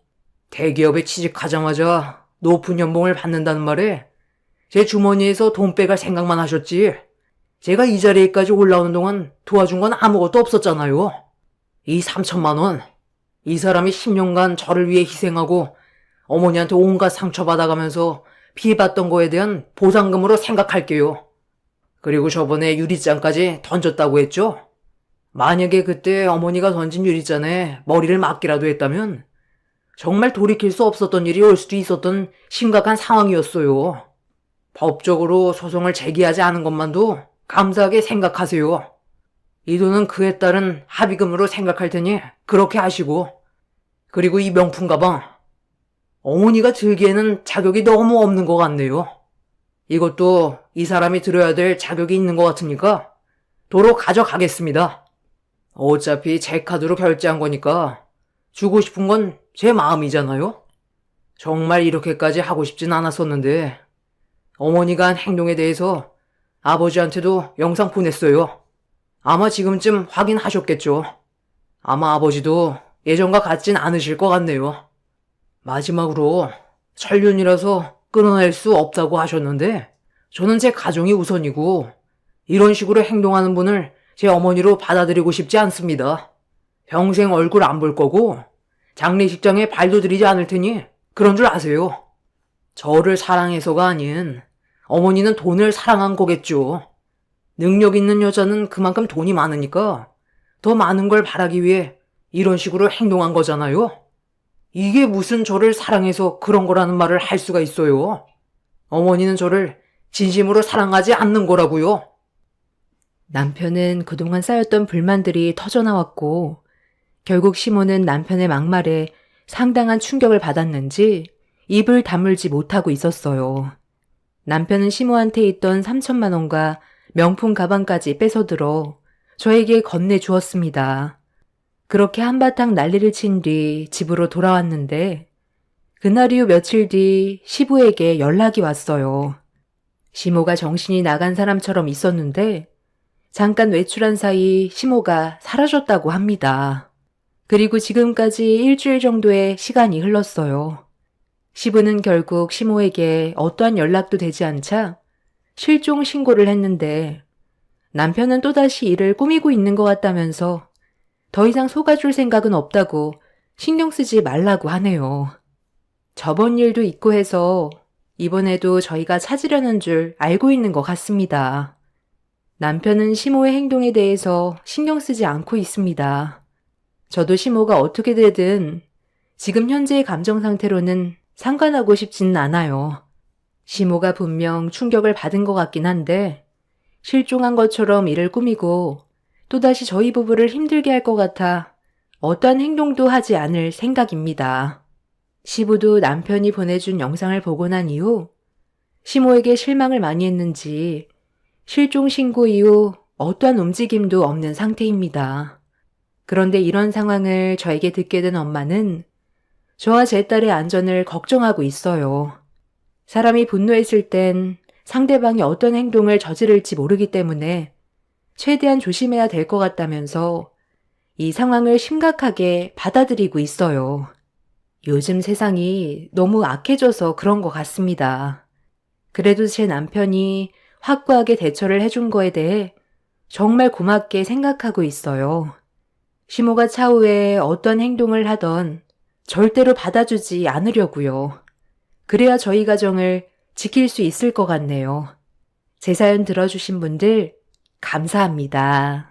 대기업에 취직하자마자 높은 연봉을 받는다는 말에 제 주머니에서 돈 빼갈 생각만 하셨지. 제가 이 자리에까지 올라오는 동안 도와준 건 아무것도 없었잖아요. 이 3천만 원, 이 사람이 10년간 저를 위해 희생하고 어머니한테 온갖 상처받아가면서 피해봤던 거에 대한 보상금으로 생각할게요. 그리고 저번에 유리잔까지 던졌다고 했죠? 만약에 그때 어머니가 던진 유리잔에 머리를 맞기라도 했다면 정말 돌이킬 수 없었던 일이 올 수도 있었던 심각한 상황이었어요. 법적으로 소송을 제기하지 않은 것만도 감사하게 생각하세요. 이 돈은 그에 따른 합의금으로 생각할 테니 그렇게 하시고. 그리고 이 명품 가방, 어머니가 들기에는 자격이 너무 없는 것 같네요. 이것도 이 사람이 들어야 될 자격이 있는 것 같으니까 도로 가져가겠습니다. 어차피 제 카드로 결제한 거니까 주고 싶은 건 제 마음이잖아요. 정말 이렇게까지 하고 싶진 않았었는데 어머니가 한 행동에 대해서 아버지한테도 영상 보냈어요. 아마 지금쯤 확인하셨겠죠. 아마 아버지도 예전과 같진 않으실 것 같네요. 마지막으로 천륜이라서 끊어낼 수 없다고 하셨는데 저는 제 가정이 우선이고 이런 식으로 행동하는 분을 제 어머니로 받아들이고 싶지 않습니다. 평생 얼굴 안 볼 거고 장례식장에 발도 들이지 않을 테니 그런 줄 아세요. 저를 사랑해서가 아닌 어머니는 돈을 사랑한 거겠죠. 능력 있는 여자는 그만큼 돈이 많으니까 더 많은 걸 바라기 위해 이런 식으로 행동한 거잖아요. 이게 무슨 저를 사랑해서 그런 거라는 말을 할 수가 있어요. 어머니는 저를 진심으로 사랑하지 않는 거라고요.
남편은 그동안 쌓였던 불만들이 터져나왔고 결국 시모는 남편의 막말에 상당한 충격을 받았는지 입을 다물지 못하고 있었어요. 남편은 시모한테 있던 3천만 원과 명품 가방까지 뺏어들어 저에게 건네주었습니다. 그렇게 한바탕 난리를 친 뒤 집으로 돌아왔는데 그날 이후 며칠 뒤 시부에게 연락이 왔어요. 시모가 정신이 나간 사람처럼 있었는데 잠깐 외출한 사이 시모가 사라졌다고 합니다. 그리고 지금까지 일주일 정도의 시간이 흘렀어요. 시부는 결국 시모에게 어떠한 연락도 되지 않자 실종 신고를 했는데 남편은 또다시 이를 꾸미고 있는 것 같다면서 더 이상 속아줄 생각은 없다고 신경 쓰지 말라고 하네요. 저번 일도 있고 해서 이번에도 저희가 찾으려는 줄 알고 있는 것 같습니다. 남편은 시모의 행동에 대해서 신경 쓰지 않고 있습니다. 저도 시모가 어떻게 되든 지금 현재의 감정 상태로는 상관하고 싶지는 않아요. 시모가 분명 충격을 받은 것 같긴 한데 실종한 것처럼 일을 꾸미고 또다시 저희 부부를 힘들게 할 것 같아 어떠한 행동도 하지 않을 생각입니다. 시부도 남편이 보내준 영상을 보고 난 이후 시모에게 실망을 많이 했는지 실종 신고 이후 어떠한 움직임도 없는 상태입니다. 그런데 이런 상황을 저에게 듣게 된 엄마는 저와 제 딸의 안전을 걱정하고 있어요. 사람이 분노했을 땐 상대방이 어떤 행동을 저지를지 모르기 때문에 최대한 조심해야 될 것 같다면서 이 상황을 심각하게 받아들이고 있어요. 요즘 세상이 너무 악해져서 그런 것 같습니다. 그래도 제 남편이 확고하게 대처를 해준 거에 대해 정말 고맙게 생각하고 있어요. 시모가 차후에 어떤 행동을 하던 절대로 받아주지 않으려고요. 그래야 저희 가정을 지킬 수 있을 것 같네요. 제 사연 들어주신 분들 감사합니다.